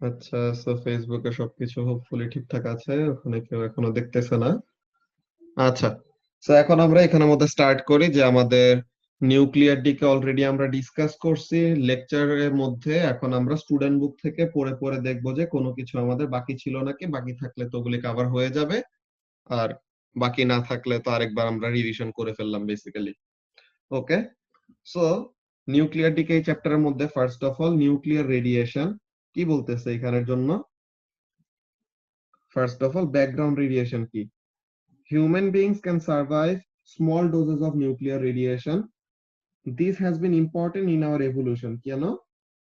আচ্ছা, সো ফেসবুকে সবকিছু হোপফুলি ঠিকঠাক আছে, ওখানে কেউ এখনো দেখতেছে না। আচ্ছা, তো এখন আমরা এখানের মধ্যে স্টার্ট করি যে আমাদের নিউক্লিয়ার ডিকে অলরেডি আমরা ডিসকাস করছি লেকচারের মধ্যে। এখন আমরা স্টুডেন্ট বুক থেকে পড়ে পড়ে দেখবো যে কোনো কিছু আমাদের বাকি ছিল নাকি, বাকি থাকলে তো ওগুলি কভার হয়ে যাবে, আর বাকি না থাকলে তো আরেকবার আমরা রিভিশন করে ফেললাম বেসিক্যালি। ওকে, সো নিউক্লিয়ার ডিকে এই চ্যাপ্টারের মধ্যে first of all nuclear radiation কি বলতেছে এখানের জন্য। First of all background radiation কি? Human beings can survive small doses of nuclear radiation. This has been important in our evolution, কেন?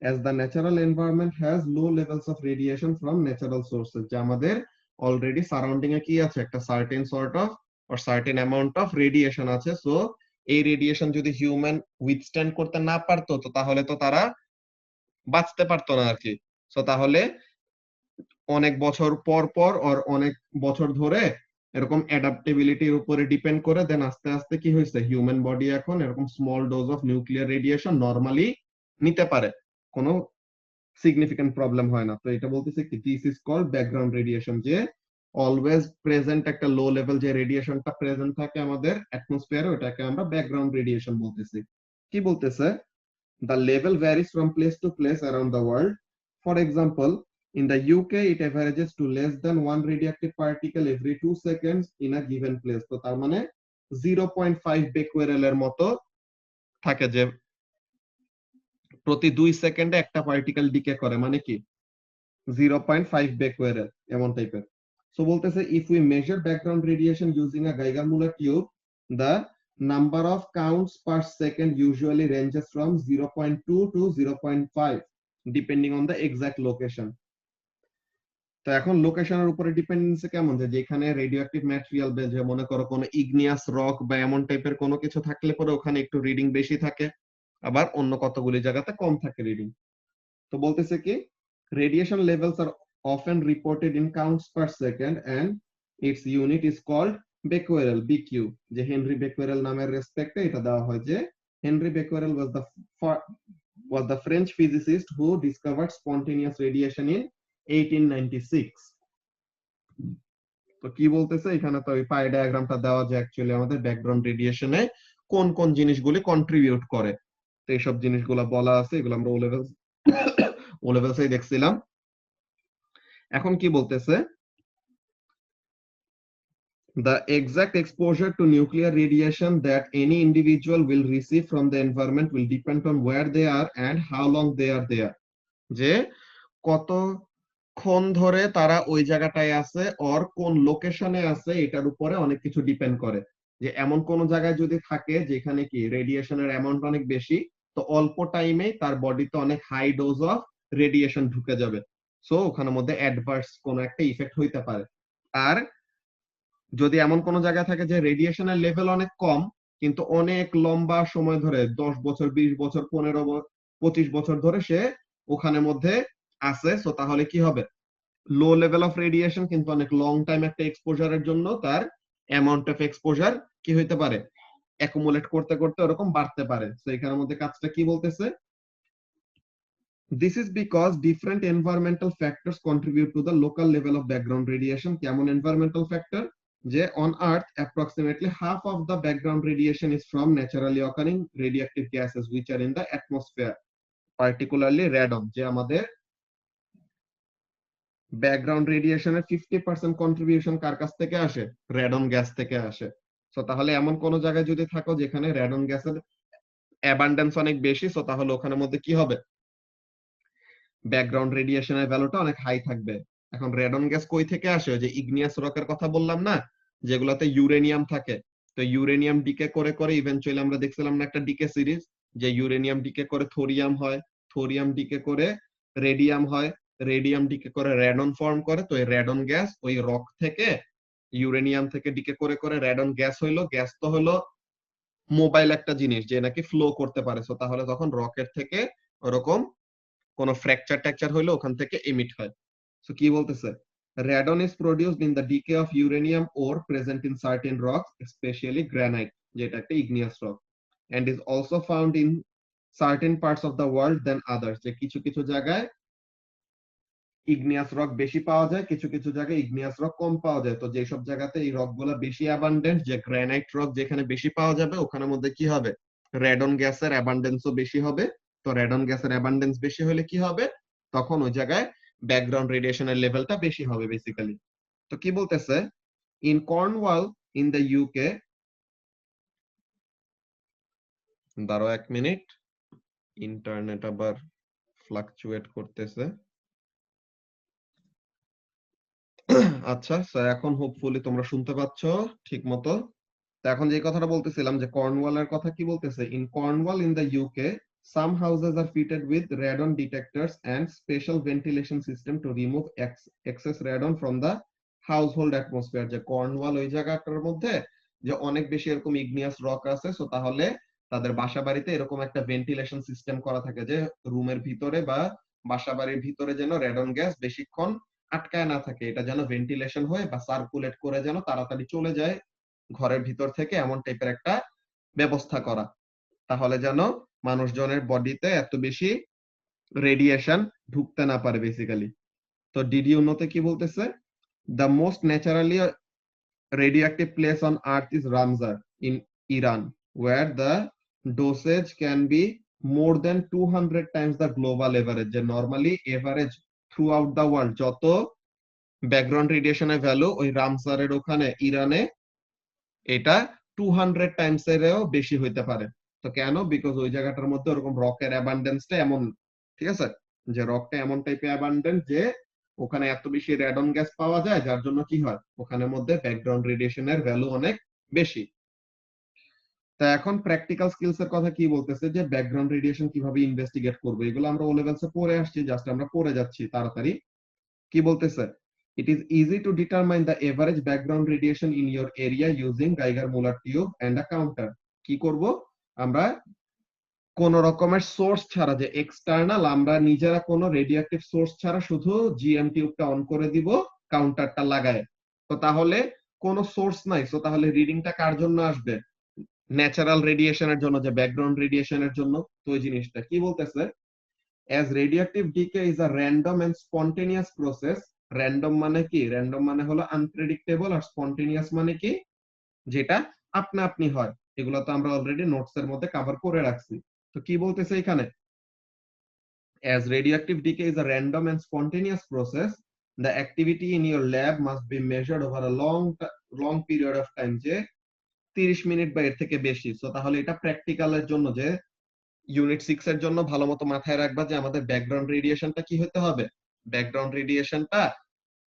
As the natural environment has low levels of radiation from natural sources, যা আমাদের already surrounding এ কি আছে, একটা certain sort of or certain amount of radiation আছে। So এই radiation যদি human withstand করতে না পারতো, তো তাহলে তো তারা বাঁচতে পারতো না আর কি। সো তাহলে অনেক বছর পর পর আর অনেক বছর ধরে এরকম অ্যাডাপ্টেবিলিটির উপরে ডিপেন্ড করে দেন আস্তে আস্তে কি হয়েছে, হিউম্যান বডি এখন এরকম small dose of nuclear radiation normally নিতে পারে, কোনো সিগনিফিকেন্ট প্রবলেম হয় না। তো এটা বলতেছে কি, this is called background radiation, যে অলওয়েজ প্রেজেন্ট একটা লো লেভেল যে রেডিয়েশনটা প্রেজেন্ট থাকে আমাদের অ্যাটমসফিয়ারে, ওটাকে আমরা ব্যাকগ্রাউন্ড রেডিয়েশন বলতেছি। কি বলতেছে, the level varies from place to place around the world. For example, in the UK, it averages to less than one radioactive particle every 2 seconds in a given place. তো তার মানে 0.5 বেকুয়ারেল এর মতো থাকে, যে প্রতি 2 সেকেন্ডে একটা পার্টিকেল ডিকে করে, মানে কি 0.5 বেকুয়ারেল এমন টাইপের। সো বলতেছে if we measure background radiation using a Geiger-Müller tube, the number of counts per second usually ranges from 0.2 to 0.5 depending on the exact location. তো এখন লোকেশনের উপরে ডিপেন্ডেন্সি কেমন, যে যেখানে রেডিওঅ্যাক্টিভ ম্যাটেরিয়াল, যে মনে করো কোনো ইগনিয়াস রক বা এমন টাইপের কোনো কিছু থাকলে পরে ওখানে একটু রিডিং বেশি থাকে, আবার অন্য কতগুলি জায়গাতে কম থাকে রিডিং। তো বলতেছে কি, radiation levels are often reported in counts per second and its unit is called becquerel, BQ, যে হেনরি বেকুয়ারেল নামের রেসপেক্টে এটা দেওয়া হয়, যে Henry বেকুয়ারেল was the French physicist who discovered spontaneous radiation in 1896. তো কি বলতেছে এখানে, তো ওই পাই ডায়াগ্রামটা দেওয়া, যে অ্যাকচুয়ালি আমাদের ব্যাকগ্রাউন্ড রেডিয়েশনে কোন কোন জিনিসগুলি কন্ট্রিবিউট করে। তো এইসব জিনিসগুলো বলা আছে, এগুলো আমরা ও লেভেলসেই দেখছিলাম। এখন কি বলতেছে, the exact exposure to nuclear radiation that any individual will receive from the environment will depend on where they are and how long they are there, যে কতক্ষণ ধরে তারা ওই জায়গাটায় আছে আর কোন লোকেশনে আছে, এটার উপরে অনেক কিছু ডিপেন্ড করে। যে এমন কোন জায়গায় যদি থাকে যেখানে কি রেডিয়েশনের অ্যামাউন্ট অনেক বেশি, তো অল্প টাইমে তার বডিতে অনেক হাই ডোজ অফ রেডিয়েশন ঢুকে যাবে। সো ওখানের মধ্যে অ্যাডভার্স কোন একটা ইফেক্ট হইতে পারে। আর যদি এমন কোন জায়গায় থাকে যে রেডিয়েশনের লেভেল অনেক কম, কিন্তু অনেক লম্বা সময় ধরে 10 বছর, 20 বছর, 25 বছর ধরে সে ওখানের মধ্যে আছে, সো তাহলে কি হবে, লো লেভেল অফ রেডিয়েশন কিন্তু অনেক লং টাইম একটা এক্সপোজারের জন্য তার অ্যামাউন্ট অফ এক্সপোজার কি হইতে পারে, অ্যাকুমুলেট করতে করতে ওরকম বাড়তে পারে। তো এখানের মধ্যে কাজটা কি বলতেছে, this is because different environmental factors contribute to the local level of background radiation. কেমন environmental factor, যে on earth approximately half of the background radiation is from naturally occurring radioactive gases which are in the atmosphere, particularly radon, যে আমাদের background রেডিয়েশনের 50% contribution কার কাছ থেকে আসে, radon gas থেকে আসে। সো তাহলে এমন কোন জায়গায় যদি থাকো যেখানে রেডন গ্যাসের অ্যাবান্ডেন্স অনেক বেশি, সো তাহলে ওখানের মধ্যে কি হবে, ব্যাকগ্রাউন্ড রেডিয়েশনের ভ্যালুটা অনেক হাই থাকবে। এখন রেডন গ্যাস কই থেকে আসে, যে ইগনিয়াস রকের কথা বললাম না, যেগুলোতে ইউরেনিয়াম থাকে। তো ইউরেনিয়াম ডিকে করে করে ইভেনচুয়ালি আমরা দেখছিলাম না একটা ডিকে সিরিজ, যে ইউরেনিয়াম ডিকে করে থোরিয়াম হয়, থোরিয়াম ডিকে করে রেডিয়াম হয়, রেডিয়াম ডিকে করে রেডন ফর্ম করে। তো এই রেডন গ্যাস ওই রক থেকে, ইউরেনিয়াম থেকে ডিকে করে করে রেডন গ্যাস হইলো। গ্যাস তো হলো মোবাইল একটা জিনিস, যে নাকি ফ্লো করতে পারে। সো তাহলে তখন রকেট থেকে ওরকম কোন ফ্র্যাকচার ট্যাকচার হইলে ওখান থেকে এমিট হয়। সো কি বলতেছে, radon is produced in the decay of uranium ore present in certain rocks, especially granite, যেটা একটা igneous rock, and is also found in certain parts of the world than others, যে কিছু কিছু জায়গায় igneous rock বেশি পাওয়া যায়, কিছু কিছু জায়গায় ইগনিয়াস রক কম পাওয়া যায়। তো যেসব জায়গাতে এই রক গুলা বেশি অ্যাবান্ডেন্ট, যে গ্রানাইট রক যেখানে বেশি পাওয়া যাবে, ওখানের মধ্যে কি হবে, রেডন গ্যাসের অ্যাবান্ডেন্সও বেশি হবে। তো রেডন গ্যাসের অ্যাবান্ডেন্স বেশি হলে কি হবে, তখন ওই জায়গায় ব্যাকগ্রাউন্ড রেডিয়েশনের লেভেলটা বেশি হবে বেসিক্যালি। তো কি বলতেছে, in Cornwall in the UK, দাঁড়াও 1 মিনিট, ইন্টারনেট আবার ফ্লাকচুয়েট করতেছে। আচ্ছা স্যার, এখন হোপফুলি তোমরা শুনতে পাচ্ছ ঠিক মতো। তো এখন যে কথাটা বলতেছিলাম, যে কর্নওয়ালের কথা কি বলতেছে, in Cornwall in the UK some houses are fitted with radon detectors and special ventilation system to remove excess radon from the household atmosphere. যে কর্নওয়াল ওই জায়গাটার মধ্যে যে অনেক বেশি এরকম ইগনিয়াস রক আছে, সো তাহলে তাদের বাসা বাড়িতে এরকম একটা ভেন্টিলেশন সিস্টেম করা থাকে, যে রুমের ভিতরে বা বাসা বাড়ির ভিতরে যেন রেডন গ্যাস বেশিক্ষণ আটকায় না থাকে, এটা যেন ভেন্টিলেশন হয়ে বা সার্কুলেট করে যেন তাড়াতাড়ি চলে যায় ঘরের ভিতর থেকে, এমন টাইপের একটা ব্যবস্থা করা, তাহলে যেন মানুষজনের বডিতে এত বেশি রেডিয়েশন ঢুকতে না পারে বেসিক্যালি। তো ডিডি উন্নতে কি বলতেছে, the most naturally radioactive place on earth is Ramsar in Iran, where the dosage can be more than 200 times the global average. যে normally average throughout the world যত ব্যাকগ্রাউন্ড রেডিয়েশনের value, ওই রামসারের ওখানে ইরানে এটা 200 টাইমস এরও বেশি হইতে পারে। তো কেন, বিকজ ওই জায়গাটার মধ্যে ওরকম রকের অ্যাবান্ডেন্সটা এমন, ঠিক আছে, যে রকটা এমন টাইপের অ্যাবান্ডেন্ট যে ওখানে এত বেশি রেডন গ্যাস পাওয়া যায়, যার জন্য কি হয়, ওখানের মধ্যে ব্যাকগ্রাউন্ড রেডিয়েশনের ভ্যালু অনেক বেশি। তা এখন প্র্যাকটিক্যাল স্কিলস এর কথা কি বলতেছে, যে ব্যাকগ্রাউন্ড রেডিয়েশন কিভাবে ইনভেস্টিগেট করবো, এগুলো আমরা ও লেভেলসে পড়ে আসছি, জাস্ট আমরা পড়ে যাচ্ছি তাড়াতাড়ি। কি বলতেছে, it is easy to determine the average background radiation in your area using Geiger-Müller tube and a counter. কি করব, আমরা কোন রকমের সোর্স ছাড়া, যে এক্সটার্নাল, আমরা নিজেরা কোন রেডিওঅ্যাক্টিভ সোর্স ছাড়া শুধু জিএম টিউবটা অন করে দিব কাউন্টারটা লাগায়। তো তাহলে কোন সোর্স নাই, তো তাহলে রিডিংটা কার জন্য আসবে, ন্যাচারাল রেডিয়েশনের জন্য, যে ব্যাকগ্রাউন্ড রেডিয়েশনের জন্য। তো ওই জিনিসটা কি বলতেছে, as radioactive decay is a random and spontaneous process. random মানে কি, random মানে হলো আনপ্রেডিক্টেবল, আর spontaneous মানে কি, যেটা আপনা আপনি হয়। এগুলো তো আমরা অলরেডি নোটস এর মধ্যে কভার করে রাখছি। তো কি বলতেছে এখানে, as radioactive decay is a random and spontaneous process, the activity in your lab must be measured over a long period of time, যে 30 মিনিট বা এর থেকে বেশি। সো তাহলে এটা প্র্যাকটিক্যালের জন্য, যে ইউনিট 6 এর জন্য ভালো মতো মাথায় রাখবা যে আমাদের ব্যাকগ্রাউন্ড রেডিয়েশনটা কি হতে হবে, ব্যাকগ্রাউন্ড রেডিয়েশনটা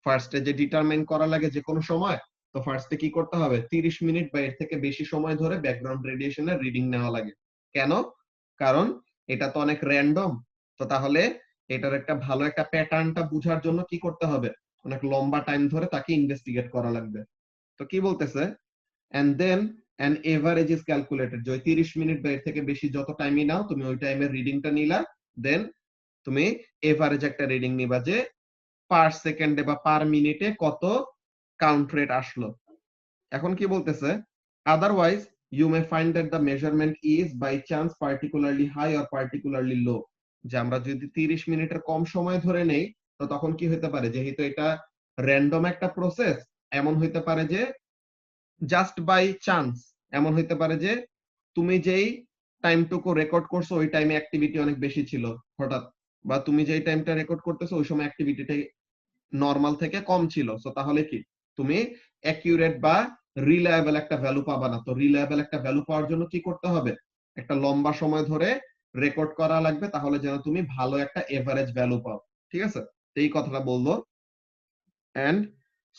ফার্স্টে যে ডিটারমাইন করা লাগে যে কোনো সময়, তো ফার্স্টে কি করতে হবে, 30 মিনিট বা এর থেকে বেশি সময় ধরে ব্যাকগ্রাউন্ড রেডিয়েশনের রিডিং নেওয়া লাগে। কেন, কারণ এটা তো অনেক র্যান্ডম। তো তাহলে এটার একটা ভালো একটা প্যাটার্নটা বোঝার জন্য কি করতে হবে, অনেক লম্বা টাইম ধরে তাকে ইনভেস্টিগেট করা লাগবে। তো কি বলতেছে, and then an average is calculated, যে 30 মিনিট বা এর থেকে বেশি যত টাইমই নাও, তুমি ওই টাইমের রিডিংটা নিলা, দেন তুমি এভারেজ একটা রিডিং নিবা, যে পার সেকেন্ডে বা পার মিনিটে কত কাউন্ট রেট আসলো। এখন কি বলতেছে, otherwise you may find that the measurement is by chance particularly high or particularly low. যে আমরা যদি 30 মিনিটের কম সময় ধরে নেই, তো তখন কি হতে পারে, যেহেতু এটা র্যান্ডম একটা প্রসেস, এমন হইতে পারে যে জাস্ট বাই চান্স, এমন হইতে পারে যে তুমি যেই টাইমটুকু রেকর্ড করছো ওই টাইমে অ্যাক্টিভিটি অনেক বেশি ছিল হঠাৎ, বা তুমি যেই টাইমটা রেকর্ড করতেছো ওই সময় অ্যাক্টিভিটিটা নরমাল থেকে কম ছিল। সো তাহলে কি, তুমি অ্যাকিউরেট বা রিলায়েবল একটা ভ্যালু পাবা না। তো রিলায়েবল একটা ভ্যালু পাওয়ার জন্য কি করতে হবে, একটা লম্বা সময় ধরে রেকর্ড করা লাগবে, তাহলে যেন তুমি ভালো একটা এভারেজ ভ্যালু পাও। ঠিক আছে, এই কথাটা বললো। and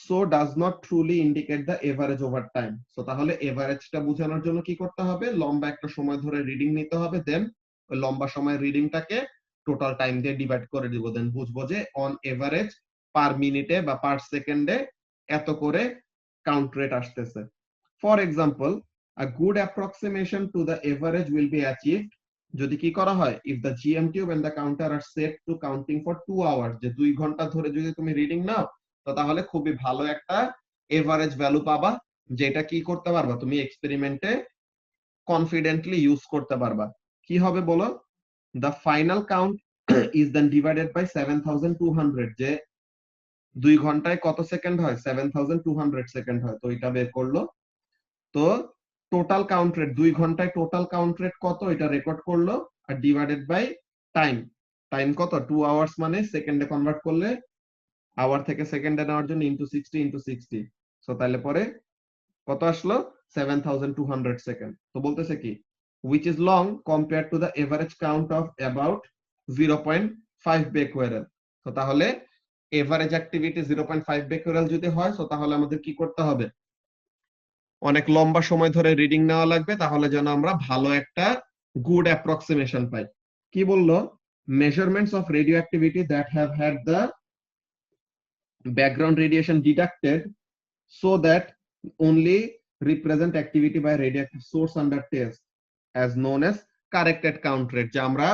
so does not truly indicate the average over time. So তাহলে এভারেজটা বোঝানোর জন্য কি করতে হবে, লম্বা একটা সময় ধরে রিডিং নিতে হবে, দেন ওই লম্বা সময় রিডিংটাকে টোটাল টাইম দিয়ে ডিভাইড করে দিব, দেন বুঝবো যে অন এভারেজ পার মিনিটে বা পার সেকেন্ডে এত করে কাউন্ট রেট আসতেছে। For example, a good approximation to the average will be achieved যদি কি করা হয়, if the GM tube and the counter are set to counting for 2 hours, যে 2 ঘন্টা ধরে যদি তুমি রিডিং নাও, তো তাহলে খুবই ভালো একটা এভারেজ ভ্যালু পাবা, যেটা কি করতে পারবা, তুমি এক্সপেরিমেন্টে কনফিডেন্টলি ইউজ করতে পারবা। কি হবে বলো, the final count is then divided by 7200 যে 2 ঘন্টায় কত সেকেন্ড হয় 7200 সেকেন্ড হয় তো এটা বের করলো তো টোটাল কাউন্ট রেট 2 ঘন্টায় টোটাল কাউন্ট রেট কত এটা রেকর্ড করলো আর ডিভাইডেড বাই টাইম টাইম কত 2 আওয়ার্স মানে সেকেন্ডে কনভার্ট করলে আওয়ার থেকে সেকেন্ডে নেওয়ার জন্য ইনটু 60 ইনটু 60 সো তাহলে পরে কত আসলো 7200 সেকেন্ড তো বলতেছে কি which is long compared to the average count of about 0.5 becquerel তো তাহলে এভারেজ অ্যাক্টিভিটি 0.5 becquerel যদি হয় তো তাহলে আমাদের কি করতে হবে অনেক লম্বা সময় ধরে রিডিং নেওয়া লাগবে তাহলে যেন আমরা ভালো একটা গুড অ্যাপ্রক্সিমেশন পাই কি বললো measurements of radioactivity that have had the background radiation deducted so that only represent activity by radioactive source under test as known as corrected count rate যে আমরা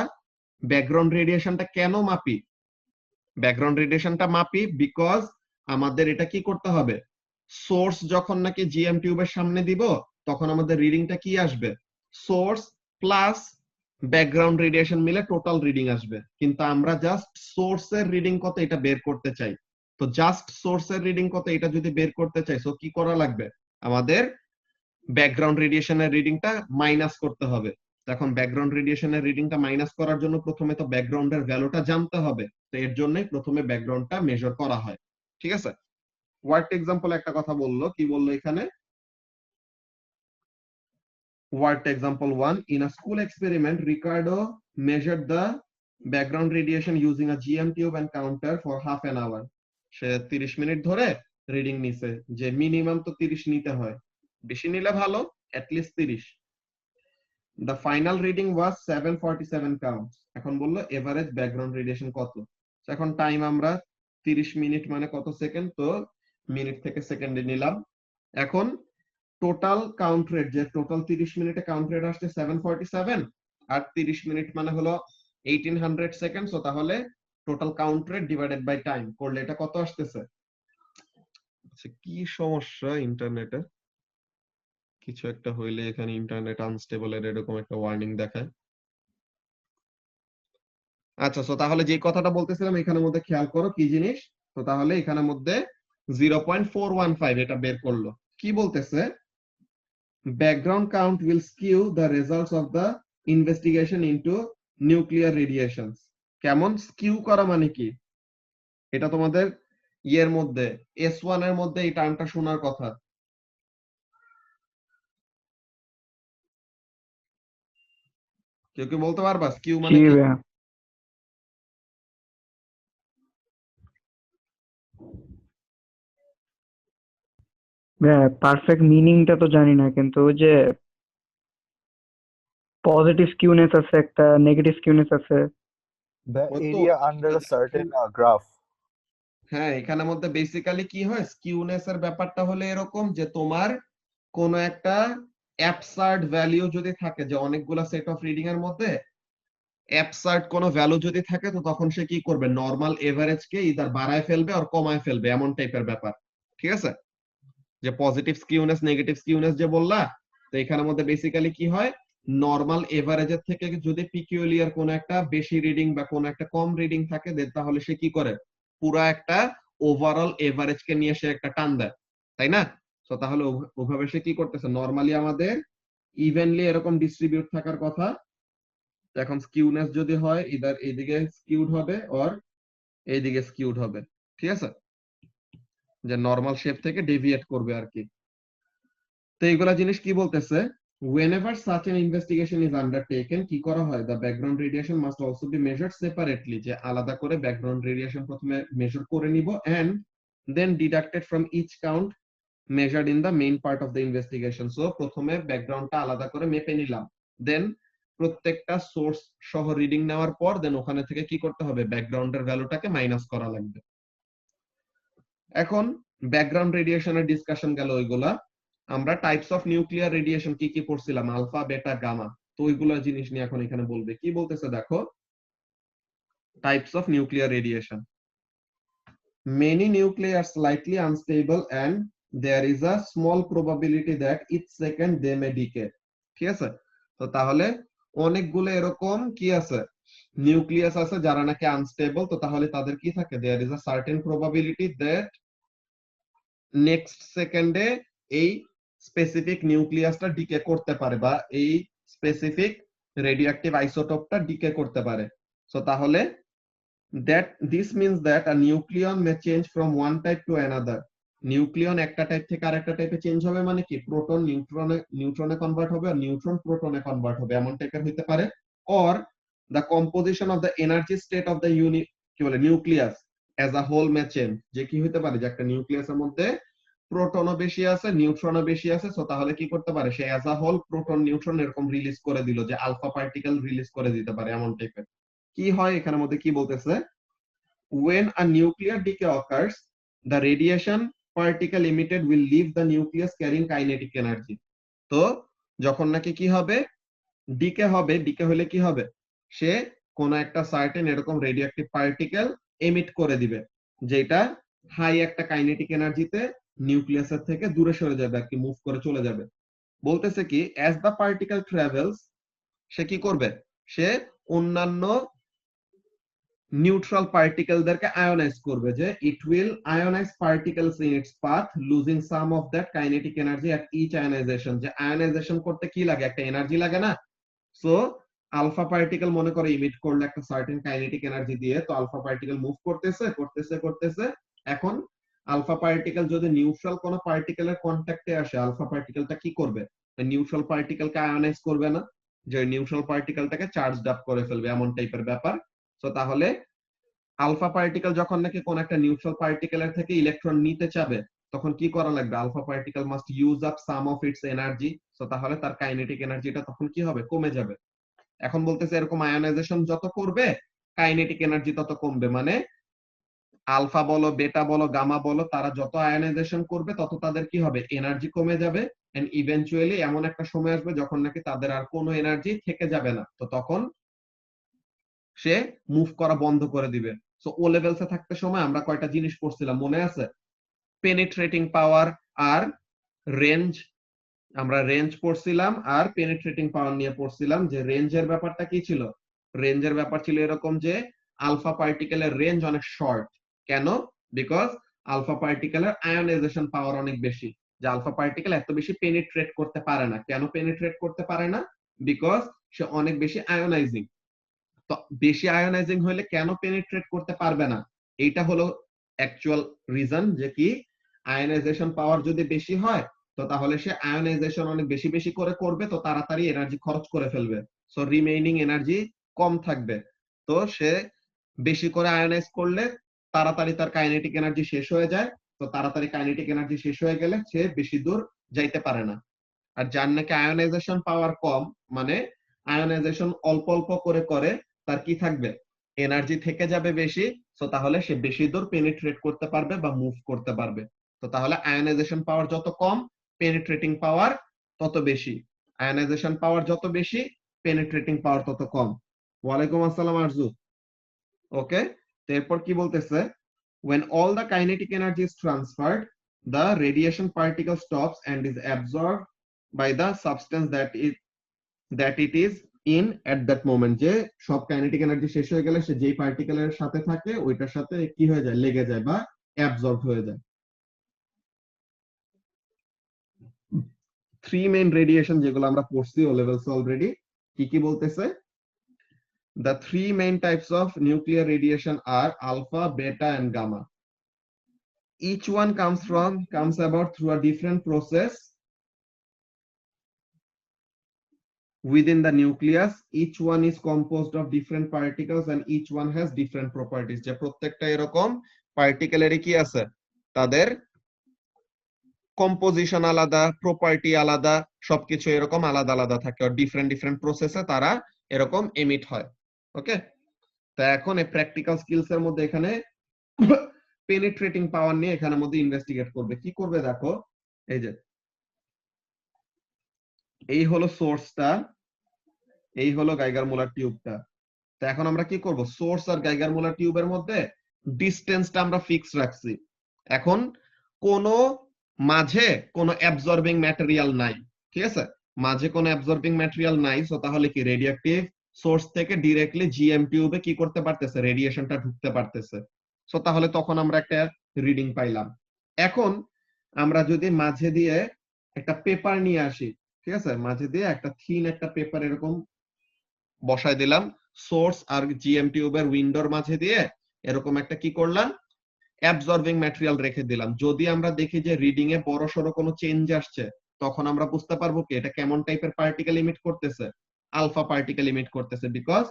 ব্যাকগ্রাউন্ড রেডিয়েশনটা কেন মাপি ব্যাকগ্রাউন্ড রেডিয়েশনটা মাপি বিকজ আমাদের এটা কি করতে হবে সোর্স যখন নাকি জিএম টিউবের সামনে দিব তখন আমাদের রিডিংটা কি আসবে সোর্স প্লাস ব্যাকগ্রাউন্ড রেডিয়েশন মিলে টোটাল রিডিং আসবে কিন্তু আমরা জাস্ট সোর্সের রিডিং কত এটা বের করতে চাই তো জাস্ট সোর্সের রিডিং কত এটা যদি বের করতে চাই সো কি করা লাগবে আমাদের ব্যাকগ্রাউন্ড রেডিয়েশনের রিডিংটা মাইনাস করতে হবে এখন ব্যাকগ্রাউন্ড রেডিয়েশনের রিডিংটা মাইনাস করার জন্য প্রথমে তো ব্যাকগ্রাউন্ডের ভ্যালুটা জানতে হবে তো এর জন্যই প্রথমে ব্যাকগ্রাউন্ডটা মেজার করা হয় ঠিক আছে ওয়ার্ড এক্সাম্পল একটা কথা বললো কি বললো এখানে word example 1 in a school experiment Ricardo measured the background radiation using a GM tube and counter for half an hour say 30 minute ধরে রিডিং নিছে যে মিনিমাম তো 30 নিতে হয় বেশি নিলে ভালো at least 30 the final reading was 747 counts এখন বললো এভারেজ ব্যাকগ্রাউন্ড রেডিয়েশন কত এখন টাইম আমরা 30 মিনিট মানে কত সেকেন্ড তো মিনিট থেকে সেকেন্ডে নিলাম এখন টোটাল কাউন্ট রেট যে টোটাল 30 মিনিটে কাউন্ট রেট আসছে 747 আর 30 মিনিট মানে হলো 1800 সেকেন্ড সো তাহলে total count rate divided by time করলে এটা কত আসতেছে আচ্ছা কি সমস্যা ইন্টারনেটে কিছু একটা হইলে এখানে ইন্টারনেট আনস্টেবল এর এরকম একটা ওয়ার্নিং দেখায় আচ্ছা সো তাহলে যে কথাটা বলতেছিলাম এখানের মধ্যে খেয়াল করো কি জিনিস তো তাহলে এখানের মধ্যে 0.415 এটা বের করলো কি বলতেছে background count will skew the results of the investigation into nuclear radiations কেমন স্কিউ করা মানে কি এটা তোমাদের ইয়ের মধ্যে S1 এর মধ্যে এই টার্মটা শোনার কথা কেউ কি বলতে পারবা স্কিউ মানে কি পারফেক্ট মিনিংটা তো জানি না কিন্তু ওই যে পজিটিভ স্কিউনেস আছে একটা নেগেটিভ স্কিউনেস আছে The area under a certain graph. হ্যাঁ এখানের মধ্যে বেসিক্যালি কি হয় স্কিউনেস এর ব্যাপারটা হলো এরকম যে তোমার কোন একটা অ্যাবসার্ড ভ্যালু যদি থাকে যে অনেকগুলা সেট অফ রিডিং এর মধ্যে অ্যাবসার্ড কোনো ভ্যালু যদি থাকে তো তখন সে কি করবে নরমাল এভারেজ কে ইদার বাড়ায় ফেলবে আর কমায় ফেলবে এমন টাইপের ব্যাপার ঠিক আছে যে পজিটিভ স্কিউনেস নেগেটিভ স্কিউনেস যে বললা তো এখানের মধ্যে বেসিক্যালি কি হয় নরমাল এভারেজের থেকে যদি পিকিউলিয়ার কোন একটা বেশি রিডিং বা কোন একটা কম রিডিং থাকে তাহলে সে কি করে পুরা একটা ওভারঅল এভারেজ কে নিয়ে সে একটা টান দেয় তাই না তো তাহলে ওভাবে সে কি করতেছে নরমালি আমাদের ইভেনলি এরকম ডিস্ট্রিবিউট থাকার কথা এখন স্কিউনেস যদি হয় ইদার এইদিকে স্কিউড হবে অর এইদিকে স্কিউড হবে ঠিক আছে যে নরমাল শেপ থেকে ডেভিয়েট করবে আর কি তো এইগুলা জিনিস কি বলতেছে whenever such an investigation is undertaken কি করা হয় the background radiation must also be measured separately যে আলাদা করে ব্যাকগ্রাউন্ড রেডিয়েশন প্রথমে মেজার করে নিব and then deducted from each count measured in the main part of the investigation so প্রথমে ব্যাকগ্রাউন্ডটা আলাদা করে মেপে নিলাম দেন প্রত্যেকটা সোর্স সহ রিডিং নেওয়ার পর দেন ওখানে থেকে কি করতে হবে ব্যাকগ্রাউন্ডের ভ্যালুটাকে মাইনাস করা লাগবে এখন ব্যাকগ্রাউন্ড রেডিয়েশনের ডিসকাশন গেল ওইগুলা আমরা টাইপস অফ নিউক্লিয়ার রেডিয়েশন কি কি পড়ছিলাম আলফা বেটা গামা তো ওইগুলা জিনিস নিয়ে এখন এখানে বলবে কি বলতেছে দেখো types of nuclear radiation many nuclei are slightly unstable and there is a small probability that each second they may decay ঠিক আছে তো তাহলে অনেকগুলো এরকম কি আছে নিউক্লিয়াস আছে যারা নাকি আনস্টেবল, তো তাহলে তাদের কি থাকে, there is a certain probability that next সেকেন্ডে এই স্পেসিফিক নিউক্লিয়াসটা ডিকে করতে পারে বা এই স্পেসিফিক রেডিওঅ্যাক্টিভ আইসোটোপটা ডিকে করতে পারে। সো তাহলে that this means that a nucleon may change from one type to another. Nucleon একটা টাইপ থেকে আরেকটা টাইপে চেঞ্জ হবে, মানে কি প্রোটন নিউট্রনে কনভার্ট হবে আর নিউট্রন প্রোটনে কনভার্ট হবে, এমন টাইপের হতে পারে। Or the composition of the energy state of the কি বলে nucleus as a whole may change, যে কি হতে পারে যে একটা নিউক্লিয়াসের মধ্যে প্রোটনও বেশি আছে নিউট্রনও বেশি আছে, সো তাহলে কি করতে পারে সে as a whole proton neutron এরকম রিলিজ করে দিল, যে আলফা পার্টিকেল রিলিজ করে দিতে পারে এমন টাইপের। কি হয় এখানের মধ্যে কি বলতেছে, when a nuclear decay occurs, the radiation particle emitted will leave the nucleus carrying kinetic energy. তো যখন নাকি কি হবে, ডিকে হলে কি হবে, সে কোন একটা সার্টেন এরকম রেডিওঅ্যাক্টিভ পার্টিকেল এমিট করে দিবে, যেটা হাই একটা কাইনেটিক এনার্জিতে নিউক্লিয়াসের থেকে দূরে সরে যাবে আর কি, মুভ করে চলে যাবে। বলতেছে কি অ্যাজ দ্য পার্টিকেল ট্রাভেলস, সে কি করবে, সে অন্যান্য নিউট্রাল পার্টিকেলদেরকে আয়োনাইজ করবে, যে it will ionise particles in its path losing some of that kinetic energy at each ionisation. যে আয়োনাইজেশন করতে কি লাগে, একটা এনার্জি লাগে না। সো আলফা পার্টিকেল মনে করে ইমিট করলে একটা সার্টেন কাইনেটিক এনার্জি দিয়ে, তো আলফা পার্টিকেল মুভ করতেছে। এখন আলফা পার্টিকেল যদি নিউট্রাল কোনো পার্টিকেলের কন্ট্যাক্টে আসে, আলফা পার্টিকেলটা কি করবে, নিউট্রাল পার্টিকেলকে আয়োনাইজ করবে না, যে নিউট্রাল পার্টিকেলটাকে চার্জড আপ করে ফেলবে, এমন টাইপের ব্যাপার। তো তাহলে আলফা পার্টিকেল যখন নাকি কোন একটা নিউট্রাল পার্টিকেলের থেকে ইলেকট্রন নিতে চাবে, তখন কি করা লাগবে, alpha particle must use up some of its energy. So তাহলে তার কাইনেটিক এনার্জিটা তখন কি হবে, কমে যাবে। এখন বলতেছে এরকম আয়োনাইজেশন যত করবে কাইনেটিক এনার্জি তত কমবে, মানে আলফা বলো বেটা বলো গামা বলো, তারা যত আয়োনাইজেশন করবে তত তাদের কি হবে, এনার্জি কমে যাবে। এন্ড ইভেন্চুয়ালি এমন একটা সময় আসবে যখন নাকি তাদের আর কোনো এনার্জি থেকে যাবে না, তো তখন সে মুভ করা বন্ধ করে দিবে। সো ও লেভেলসে থাকতে সময় আমরা কয়টা জিনিস পড়ছিলাম মনে আছে, পেনিট্রেটিং পাওয়ার আর রেঞ্জ। আমরা রেঞ্জ পড়ছিলাম আর পেনিট্রেটিং পাওয়ার নিয়ে পড়ছিলাম, যে রেঞ্জের ব্যাপারটা কি ছিল, রেঞ্জের ব্যাপার ছিল এরকম যে আলফা পার্টিকেলের রেঞ্জ অনেক শর্ট। কেন, বিকজ আলফা পার্টিকেলের আয়োনাইজেশন পাওয়ার অনেক বেশি, যে আলফা পার্টিকেল এত বেশি পেনিট্রেট করতে পারে না। কেন পেনিট্রেট করতে পারে না, বিকজ সে অনেক বেশি আয়োনাইজিং। তো বেশি আয়োনাইজিং হলে কেন পেনিট্রেট করতে পারবে না, এইটা হলো অ্যাকচুয়াল রিজন, যে কি আয়োনাইজেশন পাওয়ার যদি বেশি হয় তো তাহলে সে আয়োনাইজেশন অনেক বেশি বেশি করে করবে, তো তাড়াতাড়ি এনার্জি খরচ করে ফেলবে, সো রিমেইনিং এনার্জি কম থাকবে। তো সে বেশি করে আয়োনাইজ করলে তাড়াতাড়ি তার কাইনেটিক এনার্জি শেষ হয়ে যায়, তো তাড়াতাড়ি কাইনেটিক এনার্জি শেষ হয়ে গেলে সে বেশি দূর যাইতে পারে না। আর যার নাকি আয়োনাইজেশন পাওয়ার কম, মানে আয়োনাইজেশন অল্প অল্প করে করে, তার কি থাকবে, এনার্জি থেকে যাবে বেশি, সো তাহলে সে বেশি দূর পেনিট্রেট করতে পারবে বা মুভ করতে পারবে। তো তাহলে আয়োনাইজেশন পাওয়ার যত কম, পেনিট্রেটিং পাওয়ার তত বেশি। আয়োনাইজেশন পাওয়ার যত বেশি, পেনিট্রেটিং পাওয়ার তত কম। ওয়ালাইকুম আসসালাম আরজু। ওকে, এরপর কি বলতেছে, when all the kinetic energy is transferred, the radiation particle stops and is absorbed by the substance that it is in at that moment। যে সব কাইনেটিক এনার্জি শেষ হয়ে গেলে সে যেই পার্টিকেলের সাথে থাকে ওইটার সাথে কি হয়ে যায়, লেগে যায় বা অ্যাবজর্ব হয়ে যায়। থ্রি মেইন রেডিয়েশন যেগুলো আমরা পড়ছি ও লেভেলস অলরেডি, কি কি বলতেছে, the three main types of nuclear radiation are alpha, beta and gamma. Each one comes about through a different process within the nucleus. Each one is composed of different particles and each one has different properties। যে প্রত্যেকটা এরকম পার্টিকেলেরই কি আছে, তাদের composition আলাদা, property আলাদা, সবকিছু এরকম আলাদা আলাদা থাকে, আর ডিফারেন্ট ডিফারেন্ট প্রসেসে তারা এরকম এমিট হয়। ওকে, তো এখন এই প্র্যাকটিক্যাল স্কিলস এর মধ্যে এখানে পেনিট্রেটিং পাওয়ার নিয়ে এখানের মধ্যে ইনভেস্টিগেট করবে। কি করবে দেখো, এই যে এই হলো সোর্সটা, এই হলো গাইগার মোলার টিউবটা। তো এখন আমরা কি করব, সোর্স আর গাইগার মোলার টিউবের মধ্যে ডিসটেন্সটা আমরা ফিক্স রাখছি। এখন কোন মাঝে কোনো অ্যাবজর্বিং ম্যাটেরিয়াল নাই, ঠিক আছে, মাঝে কোনো অ্যাবজর্বিং ম্যাটেরিয়াল নাই, সো তাহলে কি রেডিওঅ্যাক্টিভ সোর্স থেকে ডিরেক্টলি জিএম টিউবে কি করতে পারতেছে, রেডিয়েশনটা ঢুকতে পারতেছে। সো তাহলে তখন আমরা একটা রিডিং পাইলাম। এখন আমরা যদি মাঝে দিয়ে একটা পেপার নিয়ে আসি, ঠিক আছে, মাঝে দিয়ে একটা থিন একটা পেপার এরকম বসায় দিলাম সোর্স আর জিএম টিউবের উইন্ডোর মাঝে দিয়ে, এরকম একটা কি করলাম, অ্যাবজর্বিং ম্যাটেরিয়াল রেখে দিলাম। যদি আমরা দেখি যে রিডিং এ বড় সড়ো কোনো চেঞ্জ আসছে, তখন আমরা বুঝতে পারবো কি এটা কেমন টাইপের পার্টিকেল ইমিট করতেছে, আলফা পার্টিকেল ইমিট করতেছে। বিকজ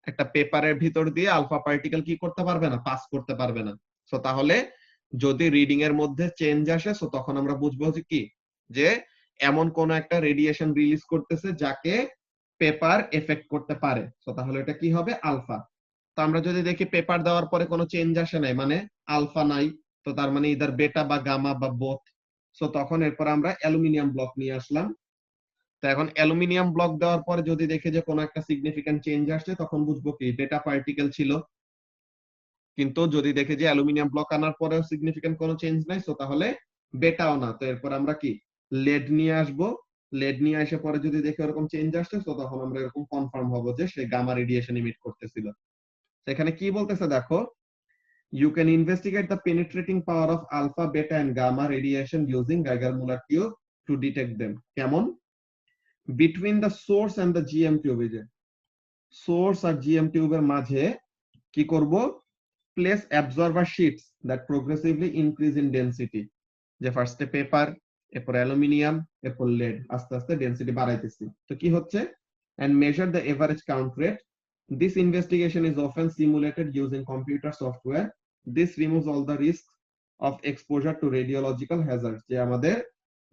একটা পেপারের ভিতর দিয়ে আলফা পার্টিকেল কি করতে পারবে না, পাস করতে পারবে না। সো তাহলে যদি রিডিং এর মধ্যে চেঞ্জ আসে, সো তখন আমরা বুঝবো যে কি, যে এমন কোন একটা রেডিয়েশন রিলিজ করতেছে যাকে পেপার এফেক্ট করতে পারে। সো তাহলে এটা কি হবে, আলফা। তো আমরা যদি দেখি পেপার দেওয়ার পরে কোনো চেঞ্জ আসে নাই, মানে আলফা নাই, তো তার মানে ইদার বেটা বা গামা বা বোথ। সো তখন এরপর আমরা অ্যালুমিনিয়াম ব্লক নিয়ে আসলাম। তো এখন অ্যালুমিনিয়াম ব্লক দেওয়ার পরে যদি দেখে যে কোনো একটা সিগনিফিক্যান্ট চেঞ্জ আসছে, তখন বুঝবো কি বেটা পার্টিকেল ছিল। কিন্তু যদি দেখে যে অ্যালুমিনিয়াম ব্লক আনার পরেও সিগনিফিক্যান্ট কোনো চেঞ্জ নাই, সো তাহলে বেটাও না। তো এরপর আমরা কি লেড নিয়ে আসবো। লেড নিয়ে আসে পরে যদি দেখে এরকম চেঞ্জ আসছে, তো তখন আমরা এরকম কনফার্ম হবো যে সে গামা রেডিয়েশন ইমিট করতেছিল। সেখানে কি বলতেছে দেখো, you can investigate the penetrating power of alpha, beta and gamma radiation using Geiger-Müller tube to detect them. কেমন? Between the source and the GM tube, এই যে source আর GM টিউবের মাঝে কি করব, place absorber sheets that progressively increase in density. যে ফার্স্টে paper, এরপর অ্যালুমিনিয়াম, এরপর lead, আস্তে আস্তে ডেনসিটি বাড়াইতেছি। তো কি হচ্ছে, and measure the average count rate. This investigation is often simulated using computer software. This removes all the risks of exposure to radiological hazards. যে আমাদের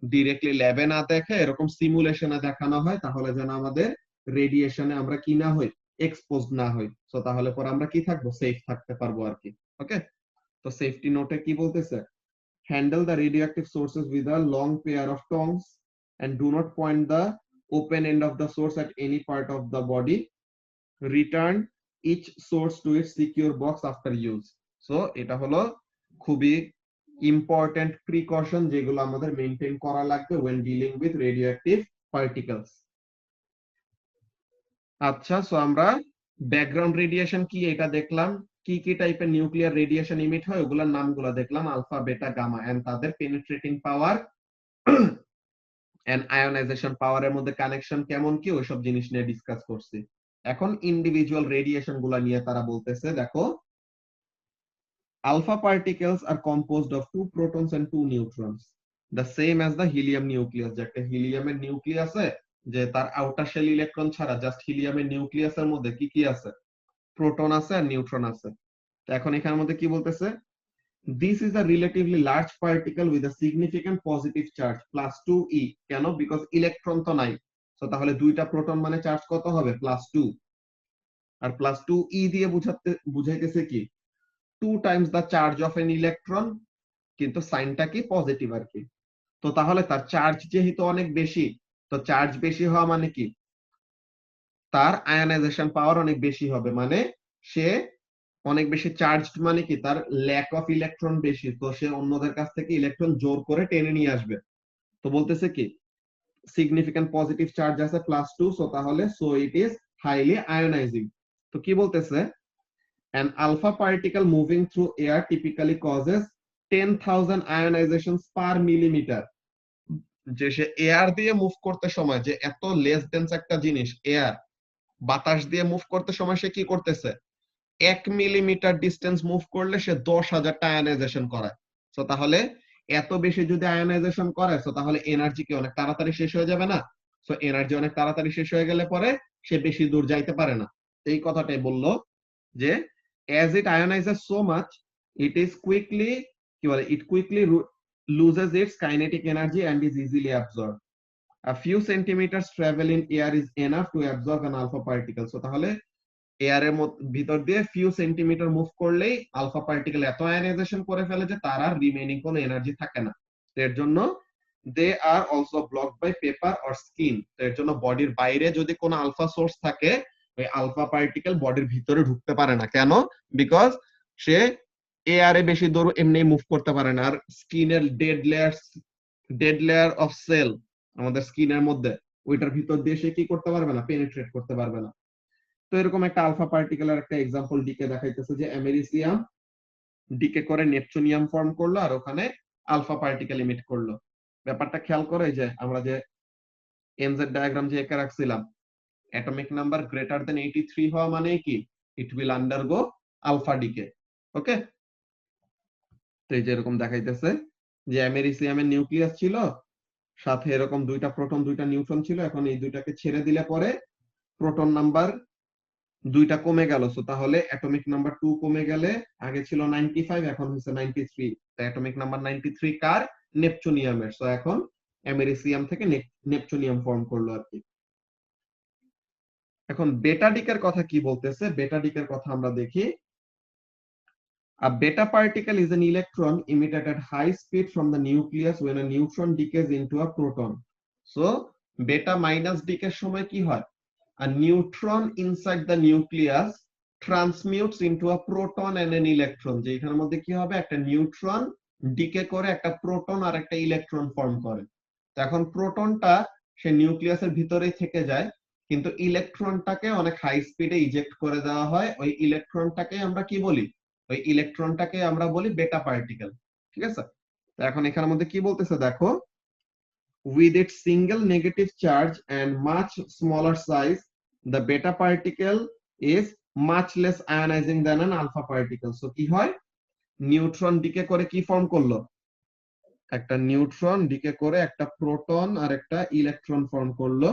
ডিরেক্টলি ল্যাবে না দেখে এরকম সিমুলেশনে দেখানো হয়, তাহলে যেন আমাদের রেডিয়েশনে আমরা কি না হই, এক্সপোজ না হই। সো তাহলে পর আমরা কি থাকবো, সেফ থাকতে পারবো আর কি। ওকে, তো সেফটি নোটে কি বলতেছে, handle the radioactive sources with a long pair of tongs and do not point the open end of the source at any part of the body. Return each source to its secure box after use. So এটা হলো খুবই important precaution যেগুলো আমাদের maintain করা লাগবে when dealing with radioactive particles. আচ্ছা, so আমরা background radiation কি এটা দেখলাম, কি কি টাইপের নিউক্লিয়ার রেডিয়েশন ইমিট হয় ওগুলোর নামগুলো দেখলাম, আলফা, বেটা, গামা, এন্ড তাদের পেনিট্রেটিং পাওয়ার এন্ড আয়োনাইজেশন পাওয়ারের মধ্যে কানেকশন কেমন কি ওইসব জিনিস নিয়ে ডিসকাস করছি। এখন ইন্ডিভিজুয়াল রেডিয়েশন গুলা নিয়ে তারা বলতেছে, দেখো alpha particles are composed of 2 protons and 2 neutrons, the same as the helium nucleus. যে একটা হিলিয়ামের নিউক্লিয়াসে যে তার আউটার শেল ইলেকট্রন ছাড়া জাস্ট হিলিয়ামের নিউক্লিয়াসের মধ্যে কি কি আছে, প্রোটন আছে আর নিউট্রন আছে। তো এখন এখানের মধ্যে কি বলতেছে, this is a relatively large particle with a significant positive charge +2e. কেন, বিকজ ইলেকট্রন তো নাই। তো তাহলে দুইটা প্রোটন মানে চার্জ কত হবে, +2। আর +2e দিয়ে বুঝাইতেছে কি, 2 times the charge of an electron, কিন্তু সাইনটা কি পজিটিভ আর কি। তো তাহলে তার চার্জ যেহেতু অনেক বেশি, তো চার্জ বেশি হওয়া মানে কি, তার আয়নাইজেশন পাওয়ার অনেক বেশি হবে, মানে সে অনেক বেশি চার্জড, মানে কি তার ল্যাক অফ ইলেকট্রন বেশি, তো সে অন্যদের কাছ থেকে ইলেকট্রন জোর করে টেনে নিয়ে আসবে। তো বলতেছে কি সিগনিফিক্যান্ট পজিটিভ চার্জ আছে +2, সো তাহলে so it is highly ionising. তো কি বলতেছে, an alpha particle moving through air typically causes 10,000 ionizations per millimeter. যে সে এয়ার দিয়ে মুভ করতে সময়, যে এত লেস ডেন্স একটা জিনিস এয়ার, বাতাস দিয়ে মুভ করতে সময় সে কি করতেছে, 1 মিলিমিটার ডিস্টেন্স মুভ করলে সে 10,000টা আয়োনাইজেশন করায়। সো তাহলে এত বেশি যদি আয়োনাইজেশন করে, সো তাহলে এনার্জি কি অনেক তাড়াতাড়ি শেষ হয়ে যাবে না। সো এনার্জি অনেক তাড়াতাড়ি শেষ হয়ে গেলে পরে সে বেশি দূর যাইতে পারে না। এই কথাটাই বললো যে as it ionizes so much, it is quickly কি বলে, it quickly loses its kinetic energy and is easily absorbed. A few centimeters travel in air is enough to absorb an alpha particle. So তাহলে এয়ারের ভিতর দিয়ে few centimetre move করলেই alpha particle এত ionisation করে ফেলে যে তার আর রিমেইনিং কোনো এনার্জি থাকে না। এর জন্য they are also blocked by paper or skin. এর জন্য বডির বাইরে যদি কোনো আলফা সোর্স থাকে, ওই আলফা পার্টিকেল বডির ভিতরে ঢুকতে পারে না। কেন, বিকজ সে এয়ারে বেশি দূর এমনি মুভ করতে পারে না। আর স্কিনের ডেড লেয়ার অফ সেল আমাদের স্কিনের মধ্যে, ওইটার ভিতর দিয়ে সে কি করতে পারবে না, পেনিট্রেট করতে পারবে না। তো এরকম একটা আলফা পার্টিকেলের একটা এক্সাম্পল ডিকে দেখাইতেছে যে আমেরিসিয়াম ডিকে করে নেপচুনিয়াম ফর্ম করলো আর ওখানে আলফা পার্টিকেল ইমিট করলো। ব্যাপারটা খেয়াল করে যে আমরা যে এনজেড ডায়াগ্রাম যে এঁকে রাখছিলাম, অ্যাটমিক নাম্বার গ্রেটার দেন 83 হওয়া মানে কি, it will undergo alpha decay. Okay, তো এই যে এরকম দেখাইতেছে যে আমেরিসিয়ামের নিউক্লিয়াস ছিল, সাথে এরকম দুইটা প্রোটন দুইটা নিউট্রন ছিল, এখন এই দুইটাকে ছেড়ে দিলে পরে প্রোটন নাম্বার দুইটা কমে গেল। সো তাহলে অ্যাটমিক নাম্বার 2 কমে গেলে আগে ছিল 95, এখন হচ্ছে 93। তো অ্যাটমিক নাম্বার 93 কার, নেপচুনিয়ামের। সো এখন আমেরিসিয়াম থেকে নেপচুনিয়াম ফর্ম করলো আর কি। এখন বেটা ডিকের কথা কি বলতেছে, বেটা ডিকের কথা আমরা দেখি। A beta particle is an electron emitted at high speed from the nucleus when a neutron decays into a proton. So beta minus decay এর সময় কি হয়, a neutron inside the nucleus transmutes into a proton and an electron। যে এখানের মধ্যে কি হবে, একটা নিউট্রন ডিকে করে একটা প্রোটন আর একটা ইলেকট্রন ফর্ম করে। তো এখন প্রোটনটা সে নিউক্লিয়াসের ভিতরেই থেকে যায়, কিন্তু ইলেকট্রনটাকে অনেক হাই স্পিডে ইজেক্ট করে দেওয়া হয়। ওই ইলেকট্রনটাকে আমরা কি বলি, ওই ইলেকট্রনটাকে আমরা বলি বেটা পার্টিকেল। ঠিক আছে, তো এখন এখানের মধ্যে কি বলতেছে দেখো, with its single negative charge and much smaller size the beta particle is much less ionizing than an alpha particle। so কি হয়, নিউট্রন ডিকে করে কি ফর্ম করলো, একটা নিউট্রন ডিকে করে একটা প্রোটন আর একটা ইলেকট্রন ফর্ম করলো।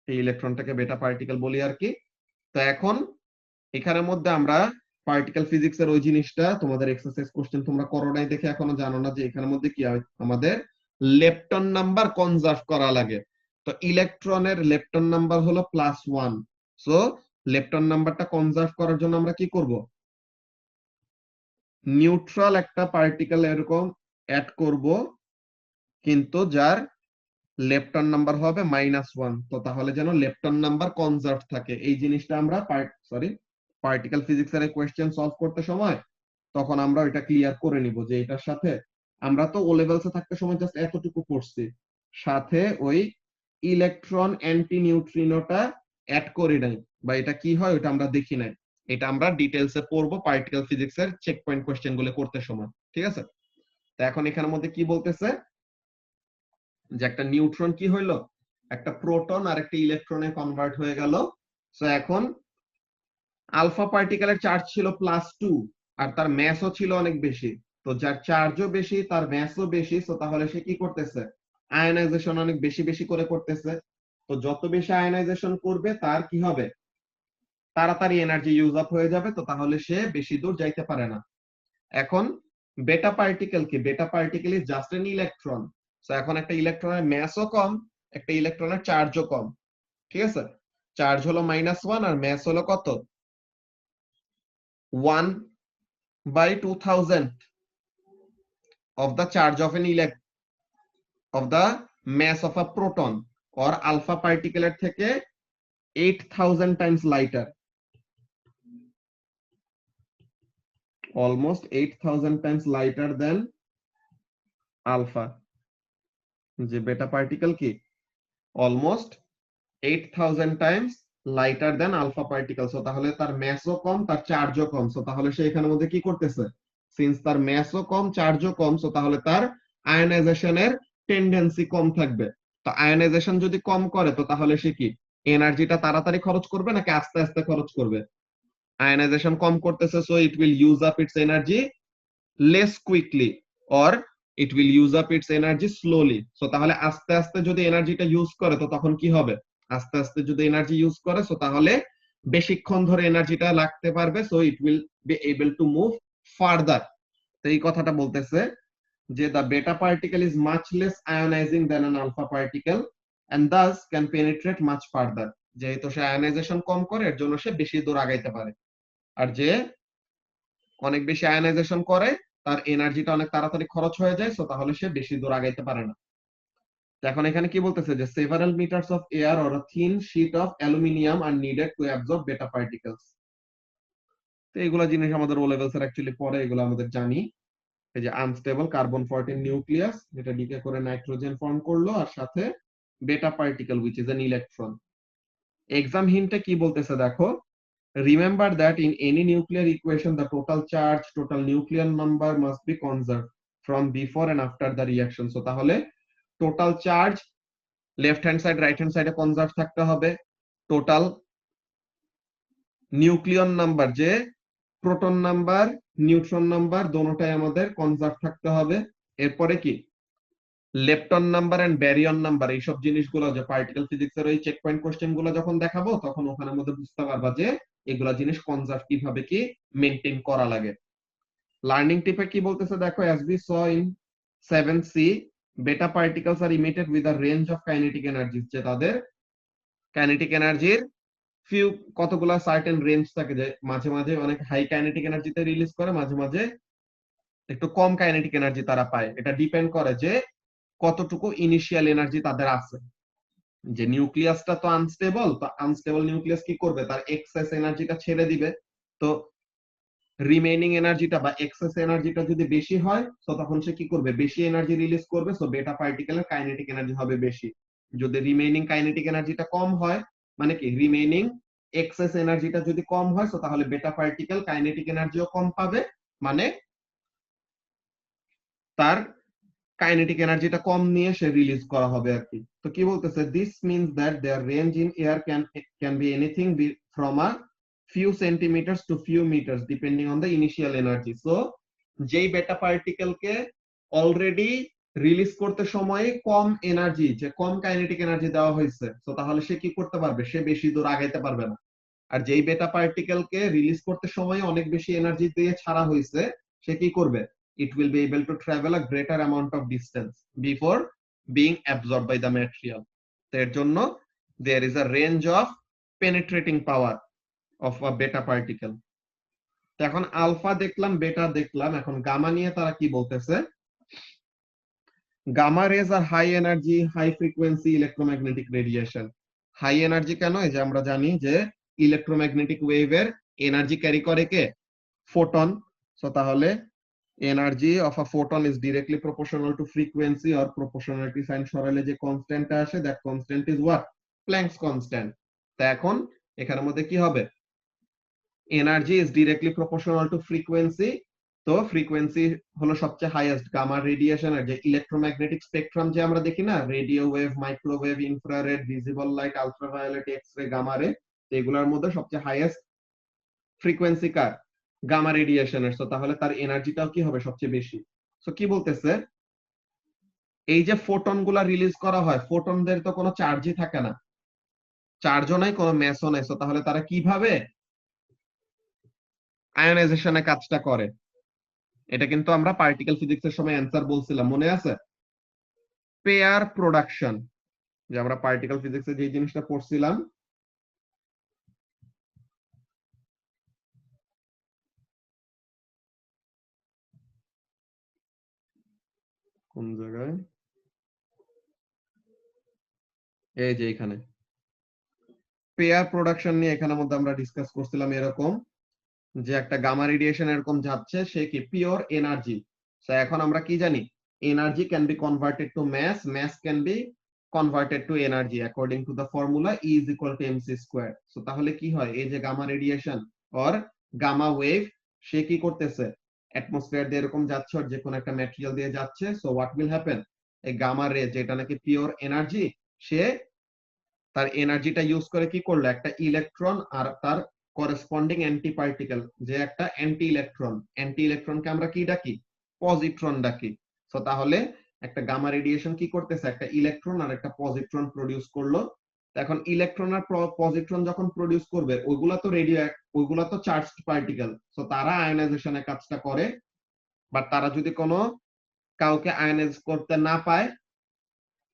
এই ইলেকট্রনটাকে বেটা পার্টিকেল বলি আর কি। তো এখন এখানের মধ্যে আমরা পার্টিকেল ফিজিক্স এর ওই জিনিসটা তোমাদের এক্সারসাইজ কোশ্চেন তোমরা করো নাই দেখে এখনো জানো না যে এখানের মধ্যে কি হয়, আমাদের লেপটন নাম্বার কনজার্ভ করা লাগে। তো ইলেকট্রনের লেপটন নাম্বার হলো +1। সো লেপটন নাম্বারটা কনজার্ভ করার জন্য আমরা কি করব, নিউট্রাল একটা পার্টিকেল এরকম অ্যাড করব, কিন্তু যার লেপটন নাম্বার হবে -1। তো তাহলে যেন লেপটন নাম্বার কনজার্ভ থাকে, এই জিনিসটা আমরা পার্টিকেল ফিজিক্স এর কোয়েশ্চেন সলভ করতে সময় তখন আমরা এটা ক্লিয়ার করে নিব যে এটার সাথে আমরা তো ও লেভেলসে থাকতে সময় জাস্ট এতটুকু পড়ছি, সাথে ওই ইলেকট্রন অ্যান্টি নিউট্রিনোটা অ্যাড করি নাই, বা এটা কি হয় ওটা আমরা দেখি নাই। এটা আমরা ডিটেইলসে পড়বো পার্টিকেল ফিজিক্স এর চেক পয়েন্ট কোয়েশ্চেন গুলো করতে সময়। ঠিক আছে, তো এখন এখানের মধ্যে কি বলতেছে যে একটা নিউট্রন কি হইলো, একটা প্রোটন আর একটা ইলেকট্রনে কনভার্ট হয়ে গেল। সো এখন আলফা পার্টিকেলের চার্জ ছিল +2 আর তার ম্যাসও ছিল অনেক বেশি। তো যার চার্জও বেশি তার ম্যাসও বেশি, সো তাহলে সে কি করতেছে, আয়নাইজেশন অনেক বেশি বেশি করে করতেছে। তো যত বেশি আয়নাইজেশন করবে তার কি হবে, তাড়াতাড়ি এনার্জি ইউজ আপ হয়ে যাবে। তো তাহলে সে বেশি দূর যাইতে পারে না। এখন বেটা পার্টিকেল কি, বেটা particle is just N electron. So এখন একটা ইলেকট্রনের ম্যাসও কম, একটা ইলেকট্রনের চার্জও কম। ঠিক আছে, চার্জ হলো -1 আর ম্যাস হলো কত, 1/2000 of the charge of the mass of a proton or alpha particle এর থেকে 8000 times lighter, almost 8000 times lighter than alpha। যে বেটা পার্টিকেল কি, অলমোস্ট 8000 টাইমস লাইটার দেন আলফা পার্টিকেল। সো তাহলে তার ম্যাসও কম তার চার্জও কম। সো তাহলে সে এখানের মধ্যে কি করতেছে, সিন্স তার ম্যাসও কম চার্জও কম, সো তাহলে তার আয়নাইজেশনের টেন্ডেন্সি কম থাকবে। তো আয়নাইজেশন যদি কম করে তো তাহলে সে কি এনার্জিটা তাড়াতাড়ি খরচ করবে নাকি আস্তে আস্তে খরচ করবে, আয়নাইজেশন কম করতেছে, so it will use up it's energy less quickly or it will use up it's energy slowly. So তাহলে আস্তে আস্তে যদি এনার্জিটা ইউজ করে তো তখন কি হবে, আস্তে আস্তে যদি এনার্জি ইউজ করে সো তাহলে বেশিক্ষণ ধরে এনার্জিটা লাগতে পারবে, so it will be able to move further. তো এই কথাটা বলতেছে যে the beta particle is much less ionizing than an alpha particle and thus can penetrate much further। যেহেতু সে আয়নাইজেশন কম করে এর জন্য সে বেশি দূর আগাইতে পারে, আর যে অনেক বেশি আয়নাইজেশন করে তার এনার্জিটা অনেক তাড়াতাড়ি খরচ হয়ে যায়, সো তাহলে সে বেশি দূর আগাইতে পারে না। এখন এখানে কি বলতেছে যে several meters of air or a thin sheet of aluminum are needed to absorb beta particles। তো এগুলা জিনিস আমাদের ও লেভেলস এর অ্যাকচুয়ালি পরে এগুলো আমাদের জানি। এই যে আনস্টেবল কার্বন 14 নিউক্লিয়াস, এটা ডিকে করে নাইট্রোজেন ফর্ম করলো আর সাথে beta particle which is an electron. Exam হিন্টে কি বলতেছে দেখো, remember that in any nuclear equation the total charge, total nuclear number must be conserved from before and after the reaction. So তাহলে total charge left hand side right hand সাইডে conserve থাকতে হবে, total nucleon number যে proton number neutron number দোনোটাই আমাদের conserve থাকতে হবে। এরপরে কি lepton number and baryon number, এইসব জিনিসগুলো যে পার্টিকেল ফিজিক্স এর ওই চেক পয়েন্ট কোশ্চেন গুলো যখন দেখাবো তখন ওখানের মধ্যে বুঝতে পারবা যে এগুলা জিনিস কনজার্ভ কিভাবে কি মেনটেন করা লাগে। লার্নিং টিপে কি বলতেছে দেখো, as we saw in 7C beta particles are emitted with a range of kinetic energies, যে তাদের কাইনেটিক এনার্জির ফিউ কতগুলা সার্টেন রেঞ্জ থাকে, যে মাঝে মাঝে অনেক হাই কাইনেটিক এনার্জিতে রিলিজ করে, মাঝে মাঝে একটু কম কাইনেটিক এনার্জি তারা পায়। এটা ডিপেন্ড করে যে কতটুকু ইনিশিয়াল এনার্জি তাদের আছে। যে নিউক্লিয়াসটা তো আনস্টেবল, তো আনস্টেবল নিউক্লিয়াস কি করবে, তার এক্সেস এনার্জিটা ছেড়ে দিবে। তো রিমেইনিং এনার্জিটা বা এক্সেস এনার্জিটা যদি বেশি হয় তো তখন সে কি করবে, বেশি এনার্জি রিলিজ করবে। সো বেটা পার্টিকেলের কাইনেটিক এনার্জি হবে বেশি। যদি রিমেইনিং কাইনেটিক এনার্জিটা কম হয়, মানে কি রিমেইনিং এক্সেস এনার্জিটা যদি কম হয় তো তাহলে বেটা পার্টিকেল কাইনেটিক এনার্জিও কম পাবে, মানে তার কাইনেটিক এনার্জিটা কম নিয়ে সে রিলিজ করা হবে আর কি। তো কি বলতেছে, this means that their range in air can be anything from a few centimeters to few meters depending on the initial energy. So যেই বেটা পার্টিকেলকে অলরেডি রিলিজ করতে সময়ে কম এনার্জি, যে কম কাইনেটিক এনার্জি দেওয়া হয়েছে, তো তাহলে সে কি করতে পারবে, সে বেশি দূর আগাইতে পারবে না। আর যেই বেটা পার্টিকেলকে রিলিজ করতে সময় অনেক বেশি এনার্জি দিয়ে ছাড়া হয়েছে, সে কি করবে, it will be able to travel a greater amount of distance before being absorbed by the material. তো এর জন্য there is a range of penetrating power of a beta particle. তো এখন আলফা দেখলাম, বেটা দেখলাম, এখন গামা নিয়ে তারা কি বলতেছে। Gamma rays are high energy high frequency electromagnetic radiation. High energy কেন, এই যে আমরা জানি যে ইলেকট্রোম্যাগনেটিক ওয়েভের এনার্জি ক্যারি করে কে, ফোটন। সো তাহলে energy of a photon is directly proportional to frequency or proportionality sign সরালে যে কনস্ট্যান্টটা আসে, that constant is what, Planck's constant. তা এখন এখানের মধ্যে কি হবে, energy is directly proportional to frequency. তো ফ্রিকোয়েন্সি হলো সবচেয়ে হাইয়েস্ট। গামা রেডিয়েশনের যে ইলেকট্রোম্যাগনেটিক স্পেকট্রাম যে আমরা দেখি না, radio wave, microwave, infrared, visible light, ultraviolet, X ray, gamma ray, এগুলোর মধ্যে সবচেয়ে হাইয়েস্ট ফ্রিকোয়েন্সি কার, গামা রেডিয়েশনের। তো তাহলে তার এনার্জিটাও কি হবে, সবচেয়ে বেশি। তো কি বলতেছে, এই যে ফোটন গুলা রিলিজ করা হয়, ফোটনদের তো কোনো চার্জই থাকে না, চার্জও নাই, কোনো ম্যাসও নাই। তো তাহলে তারা কিভাবে আয়োনাইজেশনের কাজটা করে, এটা কিন্তু আমরা পার্টিকেল ফিজিক্সের সময় অ্যান্সার বলছিলাম, মনে আছে, পেয়ার প্রোডাকশন। যে আমরা পার্টিকেল ফিজিক্সে যে জিনিসটা পড়ছিলাম, কোন জায়গায়, এই যে এখানে পেয়ার প্রোডাকশন নিয়ে এখানের মধ্যে আমরা ডিসকাস করছিলাম এরকম, যে একটা গামা রেডিয়েশন এরকম যাচ্ছে, সে কি পিওর এনার্জি। তো এখন আমরা কি জানি, energy can be converted to mass, mass can be converted to energy according to the formula E is equal to mc square. So তাহলে কি হয়, এই যে gamma radiation or gamma wave, সে কি করতেছে, অ্যাটমসফিয়ার দিয়ে এরকম যাচ্ছে আর যে কোনো একটা ম্যাটেরিয়াল দিয়ে যাচ্ছে। সো হোয়াট উইল হ্যাপেন, এই গামা রে যেটা নাকি পিওর এনার্জি, সে তার এনার্জিটা ইউজ করে কি করলো, একটা ইলেকট্রন আর তার করেসপন্ডিং অ্যান্টি পার্টিকেল, যে একটা অ্যান্টি ইলেকট্রন, অ্যান্টি ইলেকট্রনকে আমরা কি ডাকি, পজিট্রন ডাকি। সো তাহলে একটা গামা রেডিয়েশন কি করতেছে, একটা ইলেকট্রন আর একটা পজিট্রন প্রডিউস করলো। এখন ইলেকট্রন আর পজিট্রন যখন প্রডিউস করবে, ওইগুলা তো রেডিও, ওইগুলা তো চার্জড পার্টিকেল। সো তারা আয়নাইজেশনের কাজটা করে। বাট তারা যদি কোনো কাউকে আয়নাইজ করতে না পায়,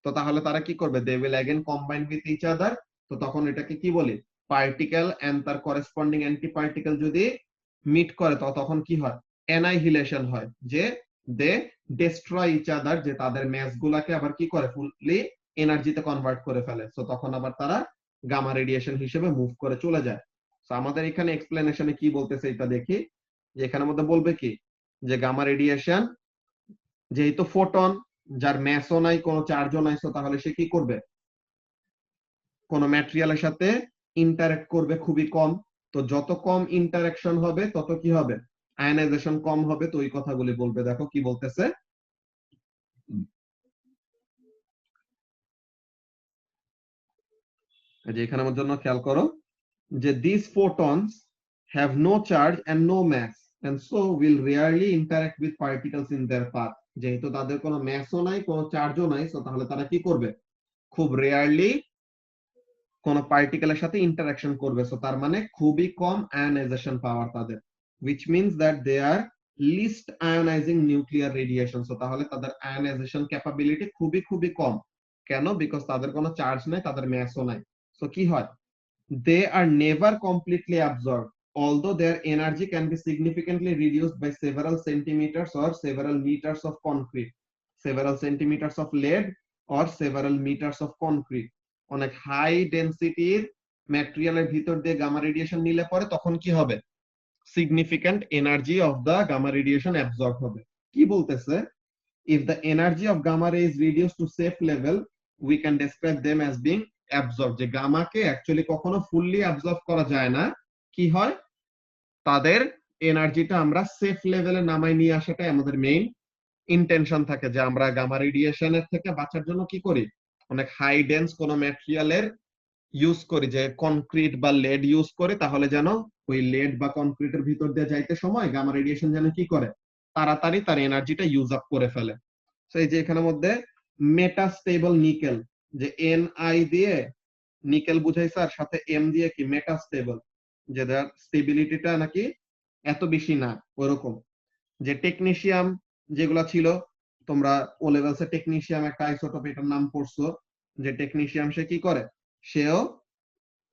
তো তাহলে তারা কি করবে, they will again combine with each other. তো তখন এটাকে কি বলি, পার্টিকেল এন্ড তার করেসপন্ডিং অ্যান্টি পার্টিকেল যদি মিট করে, তো তখন কি হয়, অ্যানাইহিলেশন হয়, যে দে ডেস্ট্রয় ইচ আদার, যে তাদের ম্যাস গুলাকে আবার কি করে, ফুললি এনার্জিতে কনভার্ট করে ফেলে। তো তখন আবার তারা গামা রেডিয়েশন হিসেবে মুভ করে চলে যায়। তো আমাদের এখানে এক্সপ্লেনেশনে কি বলতেছে এটা দেখি, যে এখানের মধ্যে বলবে কি, যে গামা রেডিয়েশন যেহেতু ফোটন, যার ম্যাসও নাই, কোনো চার্জও নাই, তাহলে সে কি করবে, কোন ম্যাটেরিয়ালের সাথে ইন্টারঅ্যাক্ট করবে খুবই কম। তো যত কম ইন্টারাকশন হবে তত কি হবে, আয়নাইজেশন কম হবে। তো ওই কথাগুলি বলবে, দেখো কি বলতেছে। যে এখানে আমার জন্য খেয়াল করো যে these photons have no charge and no mass and so will rarely interact with particles in their path। যেহেতু তাদের কোনো ম্যাসও নাই, কোনো চার্জও নাই, তো তাহলে তারা কি করবে, খুব রেয়ারলি কোন পার্টিকেলের সাথে ইন্টারাকশন করবে। সো তার মানে খুবই কম আয়নাইজেশন পাওয়ার তাদের, which means that they are least ionizing nuclear radiation। So তাহলে তাদের আয়নাইজেশন ক্যাপাবিলিটি খুবই খুবই কম। কেন? বিকজ তাদের কোনো চার্জ নাই, তাদের ম্যাসও নাই। সো কি হয়, they are never completely absorbed although their energy can be significantly reduced by several centimeters or several meters of concrete, several centimeters of lead or several meters of concrete। অনেক high ডেনসিটির ম্যাটেরিয়ালের ভিতর দিয়ে gamma radiation নিলে পরে তখন কি হবে, significant energy of da Gama radiation absorb হবে। কি বলতেছে, if the energy of gamma ray is reduced to safe level we can describe them as being absorbed। যে গামাকে অ্যাকচুয়ালি কখনো ফুললি অ্যাবজর্ব করা যায় না, কি হয়, তাদের এনার্জিটা আমরা সেফ লেভেলে নামাই নিয়ে আসাটাই আমাদের মেইন ইন্টেনশন থাকে। যে আমরা গামা রেডিয়েশনের থেকে বাঁচার জন্য কি করি, অনেক হাই ডেন্স কোন ম্যাটেরিয়ালের ইউজ করি, যে কনক্রিট বা লেড ইউজ করে, তাহলে যেন ওই লেড বা কনক্রিটের ভিতর দিয়ে যাইতে সময় গামা রেডিয়েশন যেন কি করে, তাড়াতাড়ি তার এনার্জিটা ইউজ আপ করে ফেলে। তো এই যে এখানের মধ্যে মেটাস্টেবল নিকেল, যে এন আই দিয়ে নিকেল বুঝাইছে আর সাথে এম দিয়ে কি মেটাস্টেবল, যে তার স্টেবিলিটিটা নাকি এত বেশি না ওরকম। যে টেকনিশিয়াম যেগুলা ছিল, তোমরা ও লেভেলসে টেকনিশিয়াম একটা আইসোটোপ, এটার নাম পড়ছো। যে টেকনিশিয়াম সে কি করে, সেও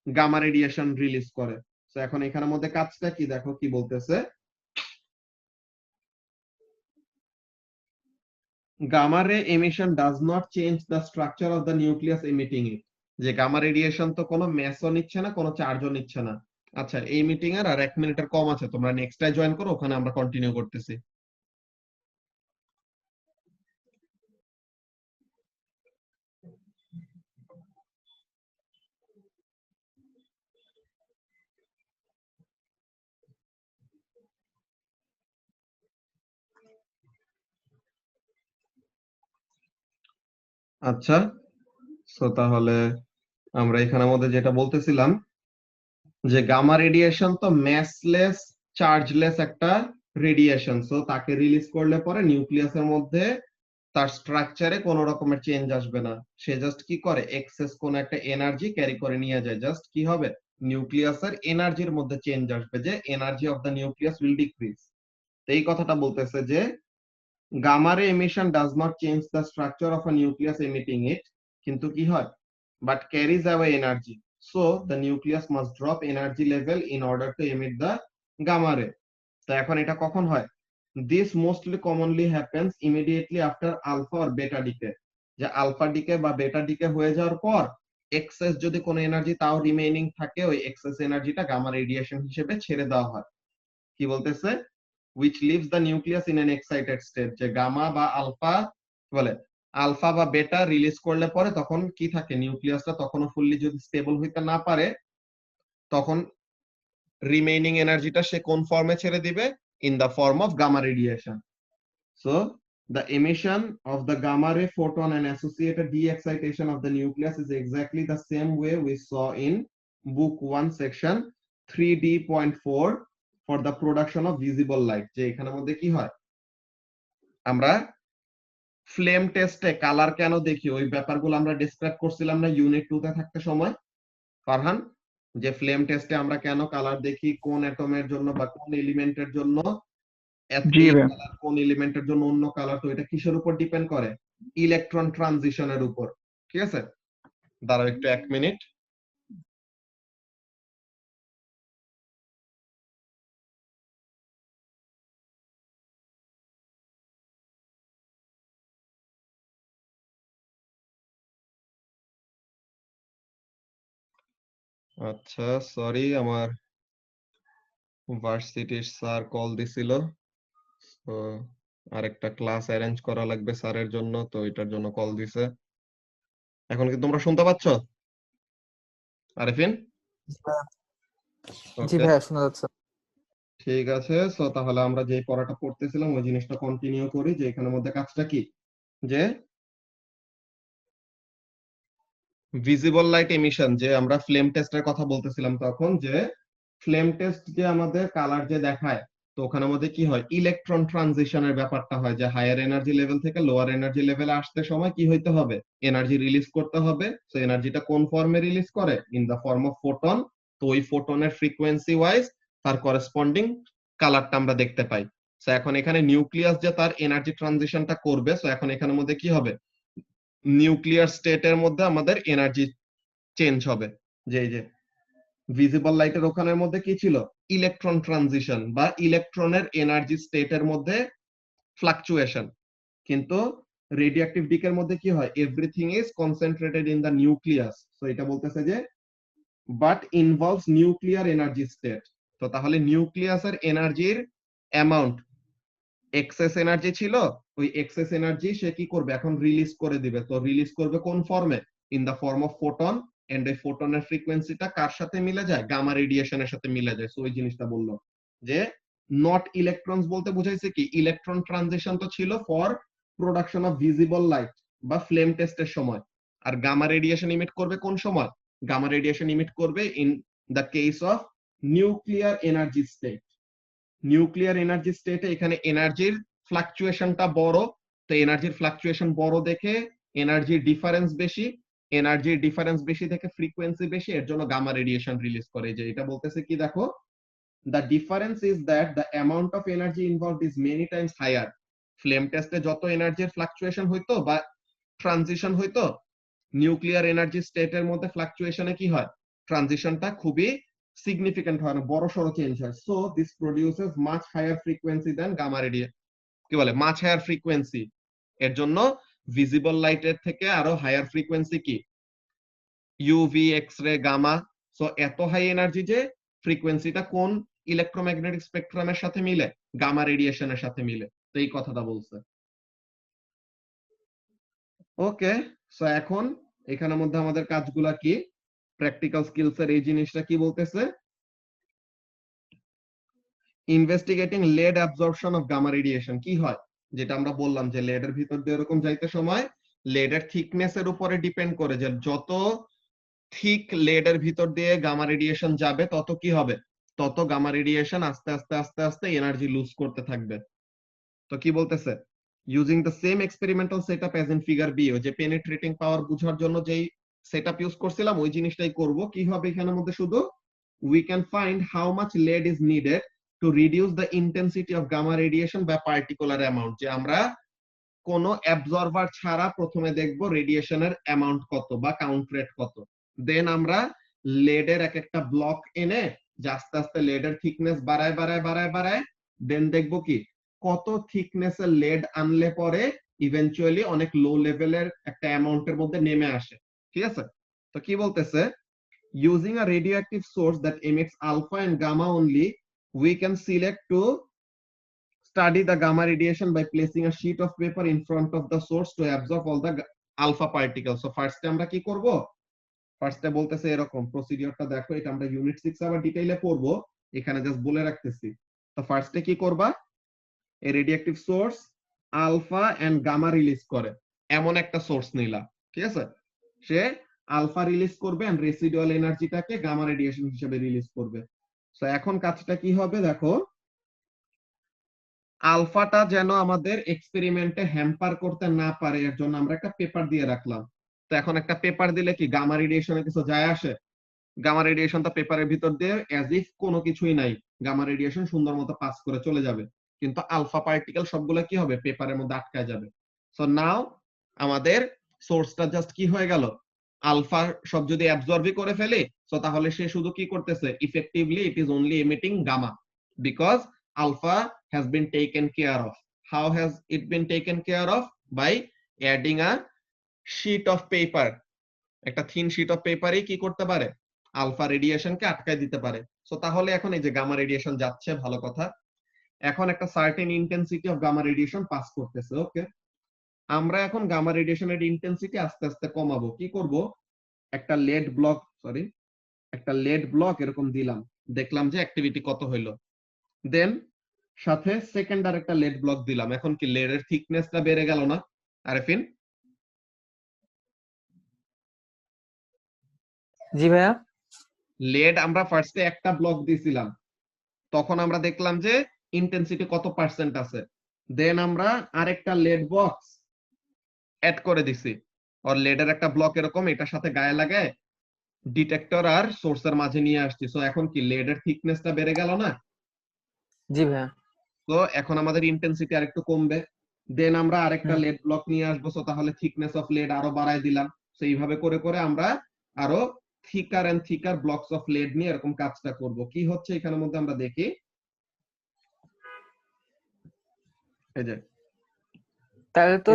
গামা রেডিয়েশন রিলিজ করে। তো এখন এখানের মধ্যে কাজটা কি, দেখো কি বলতেছে, gamma ray emission does not change the structure of the nucleus emitting it। যে গামা রেডিয়েশন তো কোনো ম্যাসও নিচ্ছে না, কোনো চার্জও নিচ্ছে না। আচ্ছা, এই মিটিং এর আর 1 মিনিটের কম আছে, তোমরা নেক্সটটাই জয়েন করো, ওখানে আমরা কন্টিনিউ করতেছি। আচ্ছা, সো তাহলে আমরা এখানের মধ্যে যেটা বলতেছিলাম, যে গামা রেডিয়েশন তো ম্যাসলেস চার্জলেস একটা রেডিয়েশন। সো তাকে রিলিজ করলে পরে নিউক্লিয়াসের মধ্যে তার স্ট্রাকচারে কোনো রকমের চেঞ্জ আসবে না। সে জাস্ট কি করে, এক্সেস কোন একটা এনার্জি ক্যারি করে নিয়ে যায়। জাস্ট কি হবে, নিউক্লিয়াসের এনার্জির মধ্যে চেঞ্জ আসবে, যে energy of the nucleus will decrease. এই কথাটা বলতেছে যে gamma ray emission does not change the structure of a nucleus emitting it, কিন্তু কি হয়, but carries away energy, so the nucleus must drop energy level in order to emit the gamma ray। তো এখন এটা কখন হয়, this mostly commonly happens immediately after alpha or beta decay। যে alpha decay বা বেটা ডিকে হয়ে যাওয়ার পর এক্সেস যদি কোনো এনার্জি তাও রিমেইনিং থাকে, ওই এক্সেস এনার্জিটা গামা রেডিয়েশন হিসেবে ছেড়ে দেওয়া হয়। কি বলতেছে, which leaves the nucleus in an excited state। যে গামা বা আলফা বলে, আলফা বা বেটা রিলিজ করলে পরে তখন কি থাকে, নিউক্লিয়াসটা তখনও ফুললি যদি স্টেবল হইতে না পারে, তখন রিমেইনিং এনার্জিটা সে কোন ফর্মে ছেড়ে দিবে, in the form of gamma radiation. So the emission of the gamma ray photon and associated de-excitation of the nucleus is exactly the same way we saw in book 1 section 3D.4 for the production of visible light। যে এখানের মধ্যে কি হয়, আমরা flame টেস্টে colour কেন দেখি, ওই ব্যাপারগুলো আমরা ডিসক্রাইব করছিলাম না ইউনিট 2 তে থাকতে সময়, ফারহান। যে ফ্লেম টেস্টে আমরা কেন কালার দেখি, কোন অ্যাটমের জন্য বা কোন এলিমেন্টের জন্য জি এই ভাই। কালার, কোন এলিমেন্টের জন্য অন্য কালার, তো এটা কিসের উপর ডিপেন্ড করে, ইলেকট্রন ট্রানজিশনের উপর। ঠিক আছে, দাঁড়াও একটু 1 মিনিট। আচ্ছা, সরি, আমার ভার্সিটির স্যার কল দিছিল, তো আরেকটা ক্লাস অ্যারেঞ্জ করা লাগবে স্যারের জন্য, তো এটার জন্য কল দিছে। এখন কি তোমরা শুনতে পাচ্ছ, আরিফিন? জি ওকে, ভাইয়া শোনা যাচ্ছে। ঠিক আছে। সো তাহলে আমরা যে পড়াটা পড়তেছিলাম ওই জিনিসটা কন্টিনিউ করি, যে এখানের মধ্যে কাজটা কি, যে ভিজিবল লাইট এমিশন, যে আমরা ফ্লেম টেস্টের কথা বলতেছিলাম তখন, যে ফ্লেম টেস্ট যে আমাদের কালার যে দেখায়, তো ওখানের মধ্যে কি হয়, ইলেকট্রন ট্রানজিশনের ব্যাপারটা হয়, যে হায়ার এনার্জি লেভেল থেকে লোয়ার এনার্জি লেভেলে আসতে সময় কি হইতে হবে, এনার্জি রিলিজ করতে হবে। তো এনার্জিটা কোন ফর্মে রিলিজ করে, in the form of photon. তো ওই ফোটনের ফ্রিকোয়েন্সি ওয়াইজ তার করেসপন্ডিং কালারটা আমরা দেখতে পাই। তো এখন এখানে নিউক্লিয়াস যে তার এনার্জি ট্রানজিশনটা করবে, তো এখন এখানের মধ্যে কি হবে, নিউক্লিয়ার স্টেটের মধ্যে আমাদের এনার্জি চেঞ্জ হবে। যে এই যে ভিজিবল লাইটের ওখানের মধ্যে কি ছিল, ইলেকট্রন ট্রানজিশন বা ইলেকট্রনের এনার্জি স্টেটের মধ্যে ফ্লাকচুয়েশন। কিন্তু রেডিওঅ্যাক্টিভ ডিকের মধ্যে কি হয়, everything is concentrated in the nucleus. তো এটা বলতেছে যে but involves nuclear energy state. তো তাহলে নিউক্লিয়াসের এনার্জির অ্যামাউন্ট, এক্সেস এনার্জি ছিল, ওই এক্সেস এনার্জি সে কি করবে, এখন রিলিজ করে দিবে। তো রিলিজ করবে কোন ফর্মে, in the form of photon. And এই ফোটনের ফ্রিকোয়েন্সিটা কার সাথে মিলে যায়, গামা রেডিয়েশনের সাথে মিলে যায়। সো ওই জিনিসটা বললো যে নট ইলেকট্রনস বলতে বুঝাইছে কি, ইলেকট্রন ট্রানজিশন তো ছিল for production of visible light বা ফ্লেম টেস্টের সময়। আর গামা রেডিয়েশন ইমিট করবে কোন সময়, গামা রেডিয়েশন ইমিট করবে in the case of nuclear energy state. Nuclear energy স্টেটে এখানে এনার্জির ফ্লাকচুয়েশনটা বড়। তো এনার্জির ফ্লাকচুয়েশন বড় দেখে এনার্জির ডিফারেন্স বেশি, এনার্জির ডিফারেন্স বেশি থেকে ফ্রিকোয়েন্সি বেশি, এর জন্য গামা রেডিয়েশন রিলিজ করে। যে এটা বলতেছে কি দেখো, the difference is that the amount of energy involved is many times higher. Flame টেস্টে যত এনার্জির ফ্লাকচুয়েশন হইতো বা ট্রানজিশন হইতো, নিউক্লিয়ার এনার্জি স্টেটের মধ্যে ফ্লাকচুয়েশনে কি হয়, ট্রানজিশনটা খুবই সিগনিফিকেন্ট হয় না, বড় সড়ো চেঞ্জ হয়। So this produces much higher frequency than gamma radiation, কি বলে, মাচ হায়ার ফ্রিকোয়েন্সি। এর জন্য ভিজিবল লাইটের থেকে আরো হায়ার ফ্রিকোয়েন্সি কি, UV, X ray, gamma. So এত হাই এনার্জি যে ফ্রিকোয়েন্সিটা কোন ইলেকট্রোম্যাগনেটিক স্পেকট্রামের সাথে মিলে, গামা রেডিয়েশনের সাথে মিলে। তো এই কথাটা বলছে। ওকে, সো এখন এখানের মধ্যে আমাদের কাজগুলা কি, প্র্যাকটিক্যাল স্কিলস এর এই জিনিসটা কি বলতেছে, investigating lead absorption of gamma radiation. কি হয়, যেটা আমরা বললাম যে লেডের ভিতর দিয়ে এরকম যাইতে সময় লেডের থিকনেস এর উপরে ডিপেন্ড করে, যে যত থিক লেডের ভিতর দিয়ে গামা রেডিয়েশন যাবে তত কি হবে, তত গামা রেডিয়েশন আস্তে আস্তে আস্তে আস্তে এনার্জি লুজ করতে থাকবে। তো কি বলতেছে, using the same experimental setup as in figure B, ওই যে পেনিট্রেটিং পাওয়ার বোঝার জন্য যেই সেটআপ ইউজ করছিলাম ওই জিনিসটাই করব। কি হবে এখানের মধ্যে, শুধু we can find how much lead is needed to reduce the intensity of gamma radiation by particular amount। যে আমরা কোন অ্যাবজর্ভার ছাড়া প্রথমে দেখব রেডিয়েশনের অ্যামাউন্ট কত বা কাউন্ট রেট কত। দেন আমরা লেডের এক একটা ব্লক এনে যে আস্তে আস্তে লেডের থিকনেস বাড়ায় বাড়ায় বাড়ায় বাড়ায়, দেন দেখব কি কত থিকনেসের লেড আনলে পরে ইভেনচুয়ালি অনেক লো লেভেলের একটা অ্যামাউন্টের মধ্যে নেমে আসে। ঠিক আছে, তো কি বলতেছে, using a radioactive source that emits alpha and gamma only, we can select to study the gamma radiation by placing a sheet of paper in front of the source to absorb all the alpha particles. So first আমরা কি করব, ফার্স্টে বলতেছে এরকম প্রসিডিওরটা দেখো, এটা আমরা unit 6 আবার ডিটেইলে পড়ব, এখানে জাস্ট বলে রাখতেছি। তো ফার্স্টে কি করবা, এই radioactive source alpha and gamma release করে এমন একটা সোর্স নিলা। ঠিক আছে, সে আলফা রিলিজ করবে এন্ড রেসিডুয়াল এনার্জিটাকে গামা রেডিয়েশন হিসেবে রিলিজ করবে। সো এখন কাজটা কি হবে দেখো, আলফাটা যেন আমাদের এক্সপেরিমেন্টে হ্যাম্পার করতে না পারে এর জন্য আমরা একটা পেপার দিয়ে রাখলাম। তো এখন একটা পেপার দিলে কি গামা রেডিয়েশনে কিছু যায় আসে, গামা রেডিয়েশনটা পেপারের ভিতর দিয়ে অ্যাজ ইফ কোনো কিছুই নাই, গামা রেডিয়েশন সুন্দর মতো পাস করে চলে যাবে। কিন্তু আলফা পার্টিকেল সবগুলো কি হবে, পেপারের মধ্যে আটকায় যাবে। সো নাও আমাদের সোর্সটা জাস্ট কি হয়ে গেল, আলফা সব যদি অ্যাবজর্বই করে ফেলে, সো তাহলে সে শুধু কি করতেছে, effectively it is only emitting gamma, because alpha has been taken care of. How has it been taken care of? By adding a sheet of paper. একটা থিন শীট অফ পেপারই কি করতে পারে, আলফা রেডিয়েশনকে আটকায় দিতে পারে। সো তাহলে এখন এই যে গামা রেডিয়েশন যাচ্ছে, ভালো কথা, এখন একটা certain intensity of gamma radiation pass করতেছে। ওকে, আমরা এখন গামা রেডিয়েশনের ইন্টেন্সিটি আস্তে আস্তে কমাবো। কি করব, একটা লেড ব্লক, সরি একটা লেড ব্লক এরকম দিলাম, দেখলাম যে অ্যাক্টিভিটি কত হইলো। দেন সাথে সেকেন্ড আর একটা লেড ব্লক দিলাম, এখন কি লেডের থিকনেসটা বেড়ে গেল না আরেফিন? জি ভাইয়া। লেড আমরা ফার্স্টে একটা ব্লক দিয়েছিলাম, তখন আমরা দেখলাম যে ইন্টেন্সিটি কত পার্সেন্ট আছে। দেন আমরা আরেকটা লেড বক্স অ্যাড করে দিছি, আর লেডের একটা ব্লক এরকম এটার সাথে গায়ে লাগায় ডিটেক্টর আর সোর্সের মাঝে নিয়ে আসছি। সো এখন কি লেডের থিকনেসটা বেড়ে গেল না? জি ভাইয়া। তো এখন আমাদের ইন্টেন্সিটি আরেকটু কমবে। দেন আমরা আরেকটা হুম। লেড ব্লক নিয়ে আসবো, সো তাহলে থিকনেস অফ লেড আরো বাড়ায় দিলাম। সো এইভাবে করে করে আমরা আরো thicker and thicker blocks of lead নিয়ে এরকম কাজটা করব। কি হচ্ছে এখানের মধ্যে আমরা দেখি, এই যে তাহলে তো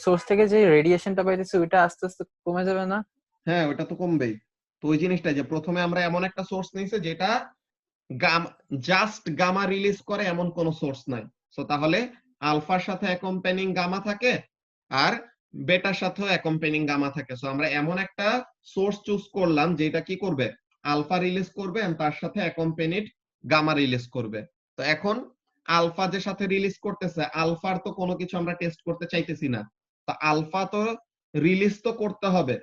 সোর্স থেকে যে রেডিয়েশনটা পাইতেছে ওইটা আস্তে আস্তে কমে যাবে না? হ্যাঁ, ওটা তো কমবেই। তো ওই জিনিসটা যে প্রথমে আমরা এমন একটা সোর্স নিয়েছি যেটা জাস্ট গামা রিলিজ করে এমন কোন সোর্স নাই। সো তাহলে আলফার সাথে অ্যাকম্পেনিং গামা থাকে আর বেটার সাথেও অ্যাকম্পেনিং গামা থাকে। সো আমরা এমন একটা সোর্স চুজ করলাম যেটা কি করবে, আলফা রিলিজ করবে আর তার সাথে অ্যাকম্পেনিড গামা রিলিজ করবে। তো এখন আলফা যে সাথে রিলিজ করতেছে, আলফার তো কোনো কিছু আমরা টেস্ট করতে চাইতেছি না। তো আলফা তো রিলিজ তো করতে হবে,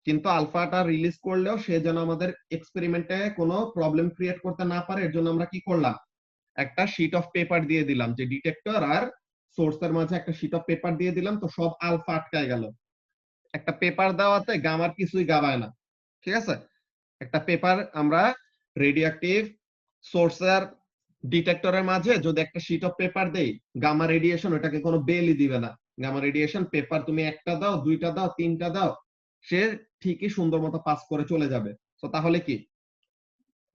কিন্তু আলফাটা রিলিজ করলেও সে যেন আমাদের এক্সপেরিমেন্টে কোনো প্রবলেম ক্রিয়েট করতে না পারে, এর জন্য আমরা কি করলাম, একটা শীট অফ পেপার দিয়ে দিলাম, যে ডিটেক্টর আর সোর্সের মাঝে একটা শীট অফ পেপার দিয়ে দিলাম। তো সব আলফা আটকায় গেল। একটা পেপার দেওয়াতে গামার কিছুই গাবায় না, ঠিক আছে? একটা পেপার আমরা রেডিওঅ্যাক্টিভ সোর্সের ডিটেক্টরের মাঝে যদি একটা শীট অফ পেপার দেই, গামা রেডিয়েশন ওটাকে কোনো বেলই দিবে না। গামা রেডিয়েশন পেপার তুমি একটা দাও, দুইটা দাও, তিনটা দাও, সে ঠিকই সুন্দর মতো পাস করে চলে যাবে। তো তাহলে কি,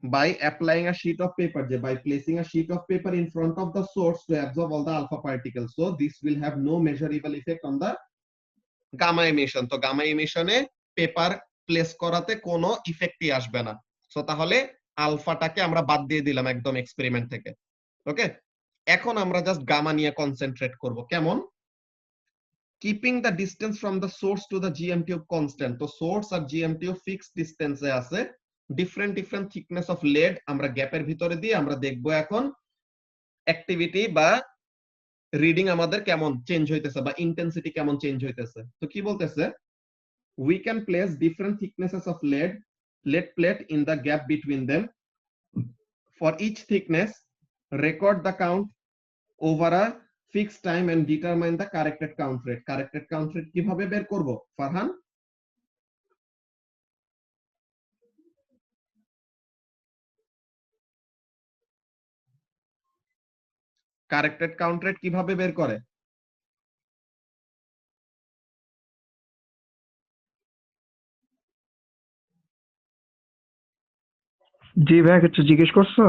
by applying a sheet of paper, by placing a sheet of paper in front of the source to absorb all the alpha particles, so this will have no measurable effect on the gamma emission. তো gamma এমিশনে paper place করাতে কোনো ইফেক্টই আসবে না। So তাহলে আলফাটাকে আমরা বাদ দিয়ে দিলাম একদম এক্সপেরিমেন্ট থেকে। ওকে, এখন আমরা জাস্ট গামা নিয়ে কনসেন্ট্রেট করব। কেমন? Keeping the distance from the source to the GM tube constant. তো সোর্স আর জিএম টিউব ফিক্সড ডিস্টেন্সে আছে। Different different thickness of lead আমরা গ্যাপের ভিতরে দিয়ে আমরা দেখব এখন অ্যাক্টিভিটি বা রিডিং আমাদের কেমন চেঞ্জ হইতেছে বা ইন্টেন্সিটি কেমন চেঞ্জ হইতেছে। তো কি বলতেছে, we can place different thicknesses of lead plate in the gap between them. For each thickness, record the count over a fixed time and determine the corrected count rate. Corrected count rate কিভাবে বের করব Farhan? Corrected count rate কিভাবে বের করে? জি ভাইয়া, কিছু জিজ্ঞেস করছো?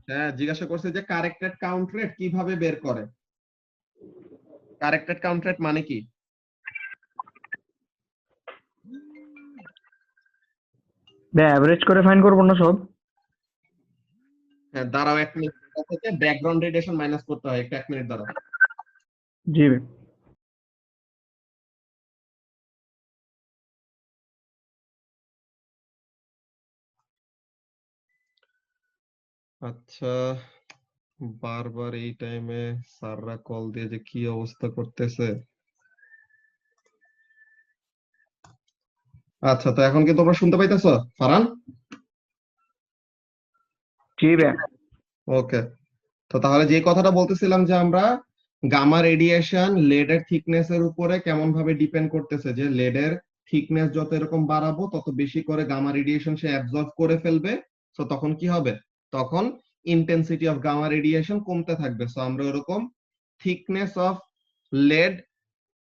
হ্যাঁ, জিজ্ঞাসা করছে যে কারেক্টেড কাউন্ট রেট কিভাবে বের করে। কারেক্টেড কাউন্ট রেট মানে কি? ভাই অ্যাভারেজ করে ফাইন করবো না সব? হ্যাঁ, দাঁড়াও 1 মিনিট, এটা থেকে ব্যাকগ্রাউন্ড রেডিয়েশন মাইনাস করতে হয়, একটু 1 মিনিট দাঁড়াও। জি ভাই। আচ্ছা, বারবার এই টাইমে স্যাররা কল দিয়ে যে কি অবস্থা করতেছে। আচ্ছা, তো এখন কি তোমরা শুনতে পাইতেছো ফারহান? জি ভাই। ওকে, তো তাহলে যে কথাটা বলতেছিলাম যে আমরা গামা রেডিয়েশন লেডের থিকনেস এর উপরে কেমন ভাবে ডিপেন্ড করতেছে, যে লেডের থিকনেস যত এরকম বাড়াবো তত বেশি করে গামা রেডিয়েশন সে অ্যাবজর্ব করে ফেলবে। তো তখন কি হবে, তখন ইন্টেন্সিটি অফ গামা রেডিয়েশন কমতে থাকবে। সো আমরা এরকম থিকনেস অফ লেড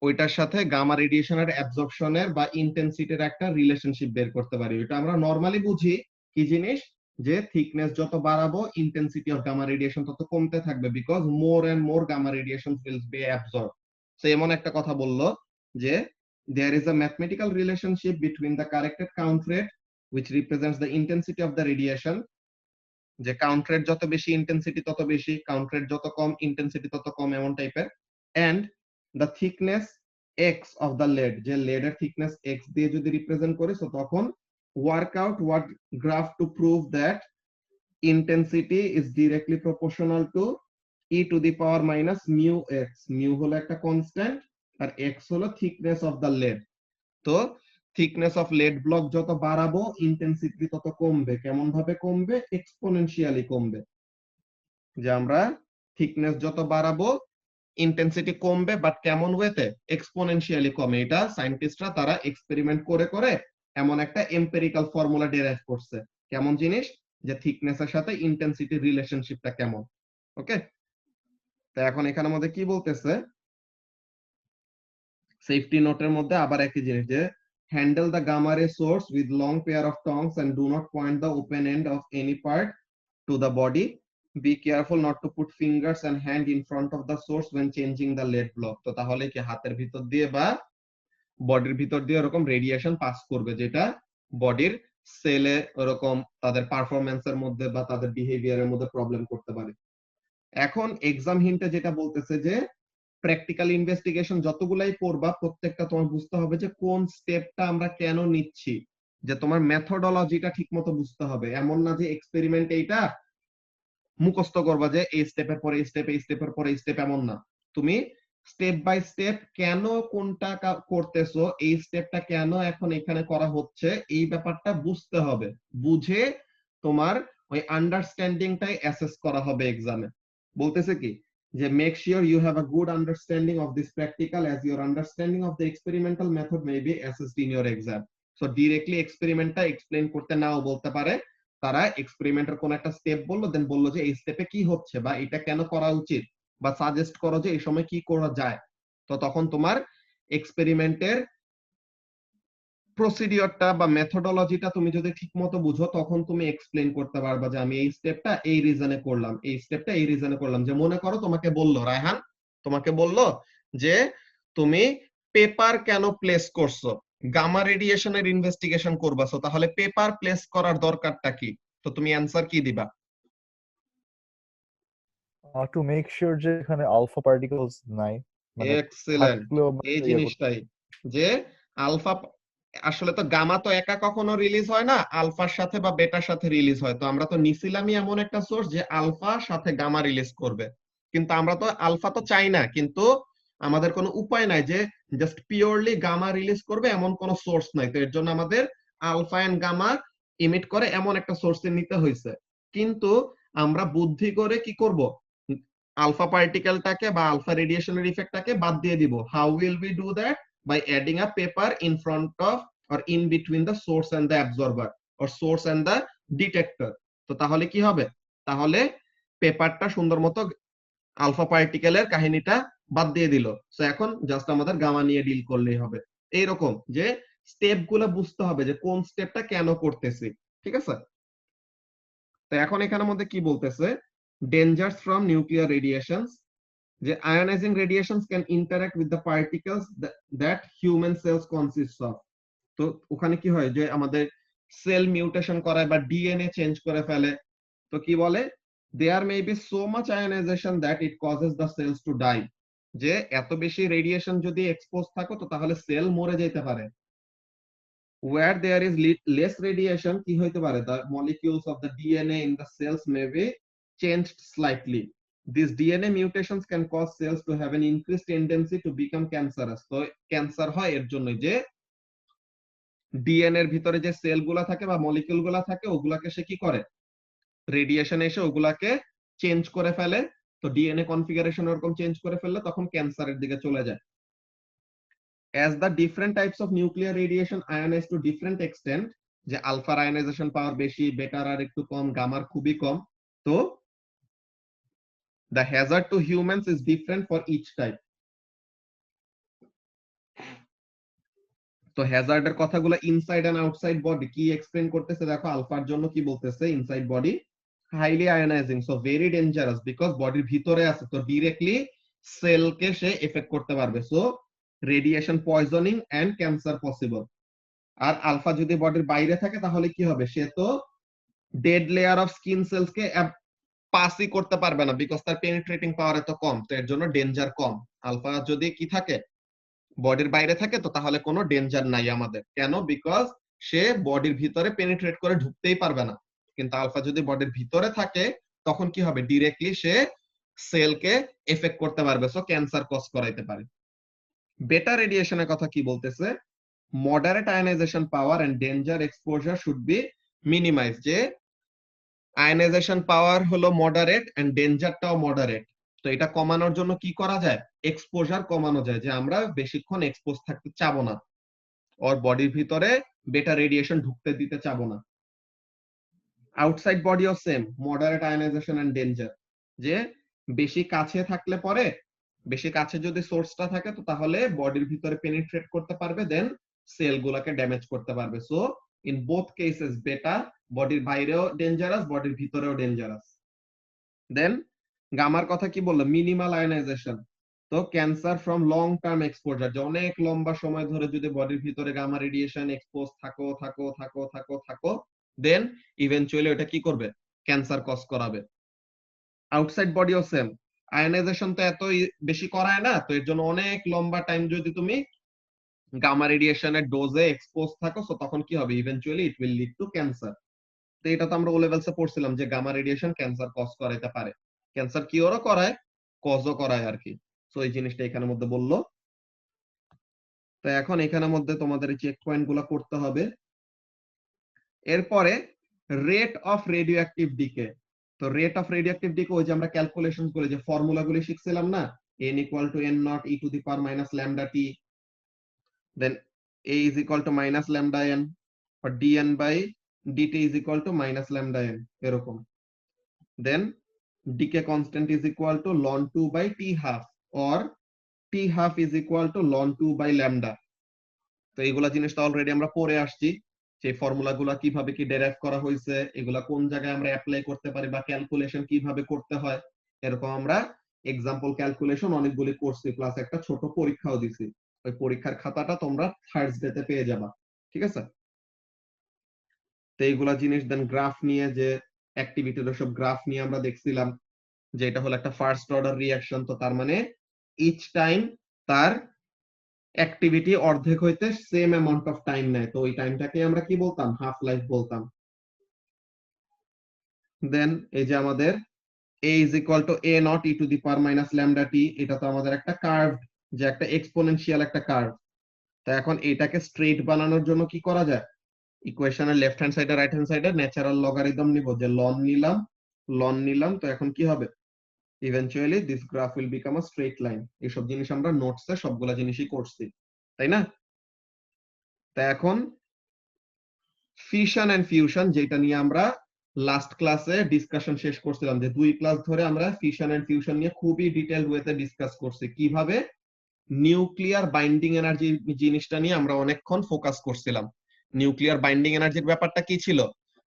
ওইটার সাথে গামা রেডিয়েশনের অ্যাবজর্পশনের বা ইন্টেন্সিটির একটা রিলেশনশিপ বের করতে পারি। এটা আমরা নরমালি বুঝি কি জিনিস, যে থিকনেস যত বাড়াবো ইন্টেন্সিটি অফ গামা রেডিয়েশন তত কমতে থাকবে, because more and more gamma radiation will be absorb. So এমন একটা কথা বললো যে there is a mathematical relationship between the corrected count rate which represents the intensity of the radiation, যে count rate যত বেশি ইন্টেন্সিটি তত বেশি, কাউন্ট রেট যত কম ইন্টেন্সিটি তত কম, এমন টাইপের। And the thickness X of the lead, যে লেডের থিকনেস এক্স দিয়ে যদি রিপ্রেজেন্ট করি, তো তখন work out what graph to prove that intensity is directly proportional to e to the power minus mu x. Mu হলো একটা কনস্ট্যান্ট আর x হলো thickness of the lead. তো thickness of lead block যত বাড়াবো intensity তত কমবে। কেমন ভাবে কমবে? এক্সপোনেনশিয়ালি কমবে। যে আমরা থিকনেস যত বাড়াবো ইন্টেন্সিটি কমবে, বাট কেমন ওয়েতে? এক্সপোনেনশিয়ালি কমে। এটা সায়েন্টিস্টরা তারা এক্সপেরিমেন্ট করে করে এমন একটা এম্পিরিক্যাল ফর্মুলা ডেরাইভ করছে। কেমন জিনিস? যে থিকনেসের সাথে ইন্টেন্সিটির রিলেশনশিপটা কেমন। ওকে, তো এখন এখানের মধ্যে কি বলতেছে, সেফটি নোটের মধ্যে আবার একই জিনিস, যে handle the gamma ray source with long pair of tongs and do not point the open end of any part to the body. Be careful not to put fingers and hand in front of the source when changing the lead block. তো তাহলে কি হাতের ভিতর দিয়ে বা বডির ভিতর দিয়ে এরকম রেডিয়েশন পাস করবে, যেটা বডির সেলে এরকম তাদের পারফরম্যান্সের মধ্যে বা তাদের বিহেভিয়ারের মধ্যে প্রবলেম করতে পারে। এখন এক্সাম হিন্টে যেটা বলতেছে যে প্র্যাকটিক্যাল ইনভেস্টিগেশন যতগুলাই পড়বা প্রত্যেকটা তোমার বুঝতে হবে যে কোন স্টেপটা আমরা কেন নিচ্ছি, যে তোমার মেথোডোলজিটা ঠিকমতো বুঝতে হবে। এমন না যে এক্সপেরিমেন্ট এইটা মুখস্থ করবা যে এই স্টেপের পরে এই স্টেপ, এই স্টেপের পরে এই স্টেপ, এমন না। তুমি স্টেপ বাই স্টেপ কেন কোনটা করতেছো, এই স্টেপটা কেন এখন এখানে করা হচ্ছে, এই ব্যাপারটা বুঝতে হবে। বুঝে তোমার ওই আন্ডারস্ট্যান্ডিংটাই অ্যাসেস করা হবে এক্সামে। বলতেছে কি যে make sure you have a good understanding of this practical as your understanding of the experimental method may be assessed in your exam. So directly এক্সপেরিমেন্টটা এক্সপ্লেইন করতে নাও বলতে পারে। তারা এক্সপেরিমেন্টের কোন একটা স্টেপ বললো, দেন বললো যে এই স্টেপে কি হচ্ছে বা এটা কেন করা উচিত, বা সাজেস্ট করো যে এই সময় কি করা যায়। তো তখন তোমার এক্সপেরিমেন্টের প্রসিডিওরটা বা মেথোডোলজিটা তুমি যদি ঠিকমতো বুঝো, তখন তুমি এক্সপ্লেইন করতে পারবা যে আমি এই স্টেপটা এই রিজনে করলাম, এই স্টেপটা এই রিজনে করলাম। যে মনে করো তোমাকে বললো রায়হান, তোমাকে বললো যে তুমি পেপার কেন প্লেস করছো, গামা রেডিয়েশনের ইনভেস্টিগেশন করবা, সো তাহলে পেপার প্লেস করার দরকারটা কি? তো তুমি অ্যানসার কি দিবা? To make sure যে এখানে আলফা পার্টিকেলস নাই, মানে এক্সেলেন্ট, থাকলেও এই জিনিসটাই যে আলফা, আসলে তো গামা তো একা কখনো রিলিজ হয় না, আলফার সাথে বা বেটার সাথে রিলিজ হয়। তো আমরা তো নিছিলামই এমন একটা সোর্স যে আলফা সাথে গামা রিলিজ করবে, কিন্তু আমরা তো আলফা তো চাই না, কিন্তু আমাদের কোনো উপায় নাই যে জাস্ট পিওরলি গামা রিলিজ করবে এমন কোনো সোর্স নাই। তো এর জন্য আমাদের আলফা এন্ড গামা ইমিট করে এমন একটা সোর্সে নিতে হয়েছে। কিন্তু আমরা বুদ্ধি করে কি করব, আলফা পার্টিকেলটাকে বা আলফা রেডিয়েশনের ইফেক্টটাকে বাদ দিয়ে দিব। How will we do that? By adding a paper in front of or in between the source and the absorber or source and the detector. তো তাহলে কি হবে? তাহলে পেপারটা সুন্দর মতো আলফা পার্টিকেলের কাহিনীটা বাদ দিয়ে দিল। সো এখন জাস্ট আমাদের গামা নিয়ে ডিল করলেই হবে। এইরকম যে স্টেপ গুলো বুঝতে হবে যে কোন স্টেপটা কেন করতেছি। ঠিক আছে, তো এখন এখানের মধ্যে কি বলতেছে, ডেঞ্জার্স ফ্রম নিউক্লিয়ার রেডিয়েশনস, যে ionising radiations can interact with the particles that human cells consist of. তো ওখানে কি হয় যে আমাদের সেল মিউটেশন করায় বা ডিএনএ চেঞ্জ করে ফেলে। তো কি বলে, there may be so much ionisation that it causes the cells to die. যে এত বেশি রেডিয়েশন যদি এক্সপোজ থাকো তো তাহলে সেল মরে যেতে পারে। Where there is less radiation, কি হইতে পারে, the molecules of the DNA in the cells may be changed slightly. These DNA mutations can cause cells to have an increased tendency to become cancerous. তো cancer হয় এর জন্য যে DNA এর ভিতরে যে সেল গুলা থাকে বা মলিকিউল গুলা থাকে ওগুলাকে সে কি করে, রেডিয়েশন এসে ওগুলাকে চেঞ্জ করে ফেলে। তো ডিএনএ কনফিগারেশন এরকম চেঞ্জ করে ফেললে তখন ক্যান্সারের দিকে চলে যায়। As the different types of nuclear radiation ionize to different extent, যে আলফার আয়োনাইজেশন পাওয়ার বেশি, বেটার আর একটু কম, গামার খুবই কম, তো the hazard to humans is different for each type. তো হ্যাজার্ডের কথাগুলো ইনসাইড এন্ড আউটসাইড বডি কি এক্সপ্লেইন করতেছে, দেখো আলফার জন্য কি বলতেছে, inside body highly ionising, so very dangerous because বডির ভিতরে আছে, তো ডিরেক্টলি সেলকে সে এফেক্ট করতে পারবে, so radiation poisoning and cancer possible. আর আলফা যদি বডির বাইরে থাকে তাহলে কি হবে, সে তো dead layer of skin cells কে পাসই করতে পারবে না বিকজ তার পেনিট্রেটিং পাওয়ার এত কম, তো এর জন্য ডেঞ্জার কম। আলফা যদি কি থাকে, বডির বাইরে থাকে, তো তাহলে কোনো ডেঞ্জার নাই আমাদের। কেন? বিকজ সে বডির ভিতরে পেনিট্রেট করে ঢুকতেই পারবে না। কিন্তু আলফা যদি বডির ভিতরে থাকে তখন কি হবে, ডিরেক্টলি সে সেলকে এফেক্ট করতে পারবে, সো ক্যান্সার কজ করাইতে পারে। বেটা রেডিয়েশনের কথা কি বলতেছে, moderate ionisation power and danger exposure should be minimise, যে আয়নাইজেশন পাওয়ার হলো মডারেট এন্ড ডেঞ্জারটাও মডারেট। তো এটা কমানোর জন্য কি করা যায়, এক্সপোজার কমানো যায়, যে আমরা বেশিক্ষণ এক্সপোজ থাকতে চাবো না, ওর বডির ভিতরে বেটা রেডিয়েশন ঢুকতে দিতে চাবো না। আউটসাইড বডিও same, moderate ionisation and danger, যে বেশি কাছে থাকলে পরে, বেশি কাছে যদি সোর্সটা থাকে তো তাহলে বডির ভিতরে পেনিট্রেট করতে পারবে, দেন সেল গুলাকে ড্যামেজ করতে পারবে। সো ইন বোথ কেসেস বেটা বডির বাইরেও ডেঞ্জারাস, বডির ভিতরেও ডেঞ্জারাস। দেন গামার কথা কি বললো, মিনিমাল আয়নাইজেশন। তো cancer from long term exposure, যে অনেক লম্বা সময় ধরে যদি বডির ভিতরে গামা রেডিয়েশন এক্সপোজ থাকো দেন ইভেনচুয়ালি ওটা কি করবে, ক্যান্সার কজ করাবে। আউটসাইড বডিও সেম, আয়নাইজেশন তো এত বেশি করায় না, তো এর জন্য অনেক লম্বা টাইম যদি তুমি গামা রেডিয়েশনের ডোজে এক্সপোজ থাকো, সো তখন কি হবে, eventually it will lead to cancer. তো এটা তো আমরা ও লেভেলসে পড়ছিলাম যে গামা রেডিয়েশন ক্যান্সার কজ করাইতে পারে, ক্যান্সার কিওরও করায়, কজও করায় আর কি। সো এই জিনিসটা এখানের মধ্যে বললো। তো এখন এখানের মধ্যে তোমাদের চেক পয়েন্ট গুলো করতে হবে। এরপরে rate of radioactive decay. তো rate of radioactive decay ওই যে আমরা ক্যালকুলেশন করে যে ফর্মুলা গুলি শিখছিলাম না, n equal to n naught e to the power minus lambda t, then a is equal to minus lambda n, or dn by dt is equal to minus lambda n, এরকম। then decay constant is equal to ln 2 by t half, or t half is equal to ln 2 by lambda। তো এইগুলা জিনিসটা already আমরা পড়ে আসছি, সেই formula গুলা কিভাবে কি ডেরাইভ করা হয়েছে, এগুলা কোন জায়গায় আমরা অ্যাপ্লাই করতে পারি, বা ক্যালকুলেশন কিভাবে করতে হয়, এরকম আমরা এক্সাম্পল ক্যালকুলেশন অনেকগুলি করছি, প্লাস একটা ছোট পরীক্ষাও দিছি। ওই পরীক্ষার খাতাটা তোমরা থার্সডে তে পেয়ে যাবা, ঠিক আছে। তো এইগুলা জিনিস দেন গ্রাফ নিয়ে, যে অ্যাক্টিভিটির সব গ্রাফ নিয়ে আমরা দেখছিলাম, যে এটা হলো একটা ফার্স্ট অর্ডার রিঅ্যাকশন, তো তার মানে ইচ টাইম তার অ্যাক্টিভিটি অর্ধেক হইতে সেম অ্যামাউন্ট অফ টাইম নেয়, তো ওই টাইমটাকে আমরা কি বলতাম, হাফ লাইফ বলতাম। দেন এই যে আমাদের a is equal to a naught e to the power minus lambda t, এটা তো আমাদের একটা কার্ভ, যে একটা এক্সপোনেনশিয়াল একটা কার্ভ। তো এখন এটাকে স্ট্রেট বানানোর জন্য কি করা যায়, ইকুয়েশনের লেফট হ্যান্ড সাইডে রাইট হ্যান্ড সাইডে ন্যাচারাল লগারিদম নিব, যে লন নিলাম, তো এখন কি হবে, eventually this graph will become a straight line. এইসব জিনিস আমরা নোটসে সবগুলা জিনিসই করছি, তাই না। তা এখন ফিশন এন্ড ফিউশন, যেটা নিয়ে আমরা লাস্ট ক্লাসে ডিসকাশন শেষ করছিলাম, যে 2 ক্লাস ধরে আমরা ফিশন এন্ড ফিউশন নিয়ে খুবই ডিটেইলড ওয়েতে ডিসকাস করছি, কিভাবে নিউক্লিয়ার বাইন্ডিং এনার্জি জিনিসটা নিয়ে আমরা অনেকক্ষণ ফোকাস করছিলাম। নিউক্লিয়ার বাইন্ডিং এনার্জির ব্যাপারটা কি ছিল,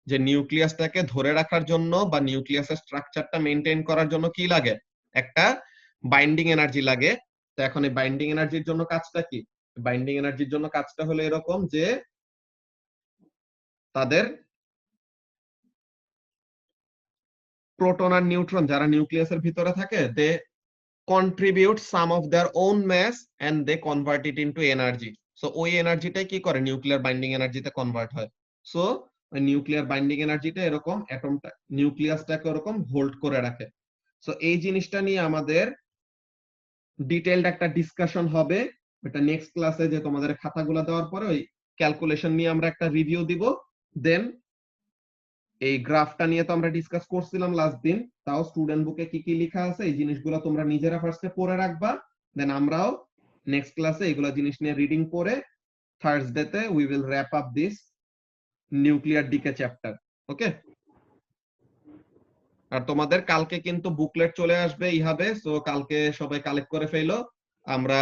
যে নিউক্লিয়াসটাকে ধরে রাখার জন্য বা নিউক্লিয়াসের স্ট্রাকচারটা মেইনটেইন করার জন্য কি লাগে, একটা বাইন্ডিং এনার্জি লাগে। তো এখন এই বাইন্ডিং এনার্জির জন্য কাজটা কি, বাইন্ডিং এনার্জির জন্য কাজটা হলো এরকম, যে তাদের প্রোটন আর নিউট্রন যারা নিউক্লিয়াসের ভিতরে থাকে, they contribute some of their own mass and they convert it into energy. So ওই এনার্জিটাই কি করে, নিউক্লিয়ার বাইন্ডিং এনার্জিতে কনভার্ট হয়। সো ওই নিউক্লিয়ার বাইন্ডিং এনার্জিটা এরকম, অ্যাটমটা নিউক্লিয়াসটাকে এরকম হোল্ড করে রাখে। সো এই জিনিসটা নিয়ে আমাদের ডিটেইলড একটা ডিসকাশন হবে, এটা নেক্সট ক্লাসে, যে তোমাদের খাতাগুলো দেওয়ার পরে ওই ক্যালকুলেশন নিয়ে আমরা একটা রিভিউ দিব। দেন এই গ্রাফটা নিয়ে তো আমরা ডিসকাস করছিলাম লাস্ট দিন, তাও স্টুডেন্ট বুকে কি কি লেখা আছে এই জিনিসগুলো তোমরা নিজেরা ফার্স্টে পড়ে রাখবা, দেন আমরাও নেক্সট ক্লাসে এগুলা জিনিস নিয়ে রিডিং করে থার্সডে তে we will wrap up this nuclear decay chapter. Okay, আর তোমাদের কালকে কিন্তু বুকলেট চলে আসবে ইহাবে, সো কালকে সবাই কালেক্ট করে ফেলো, আমরা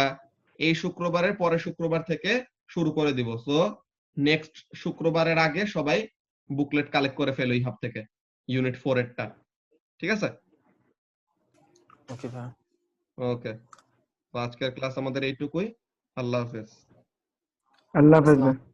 এই শুক্রবারের পরে শুক্রবার থেকে শুরু করে দিব। সো নেক্সট শুক্রবারের আগে সবাই বুকলেট কালেক্ট করে ফেলো ইহাব থেকে, ইউনিট 4 এরটা, ঠিক আছে। ওকে ভাই, ওকে, তো আজকের ক্লাস আমাদের এইটুকুই। আল্লাহ হাফেজ। আল্লাহ হাফেজ আসসালাম। ভাই।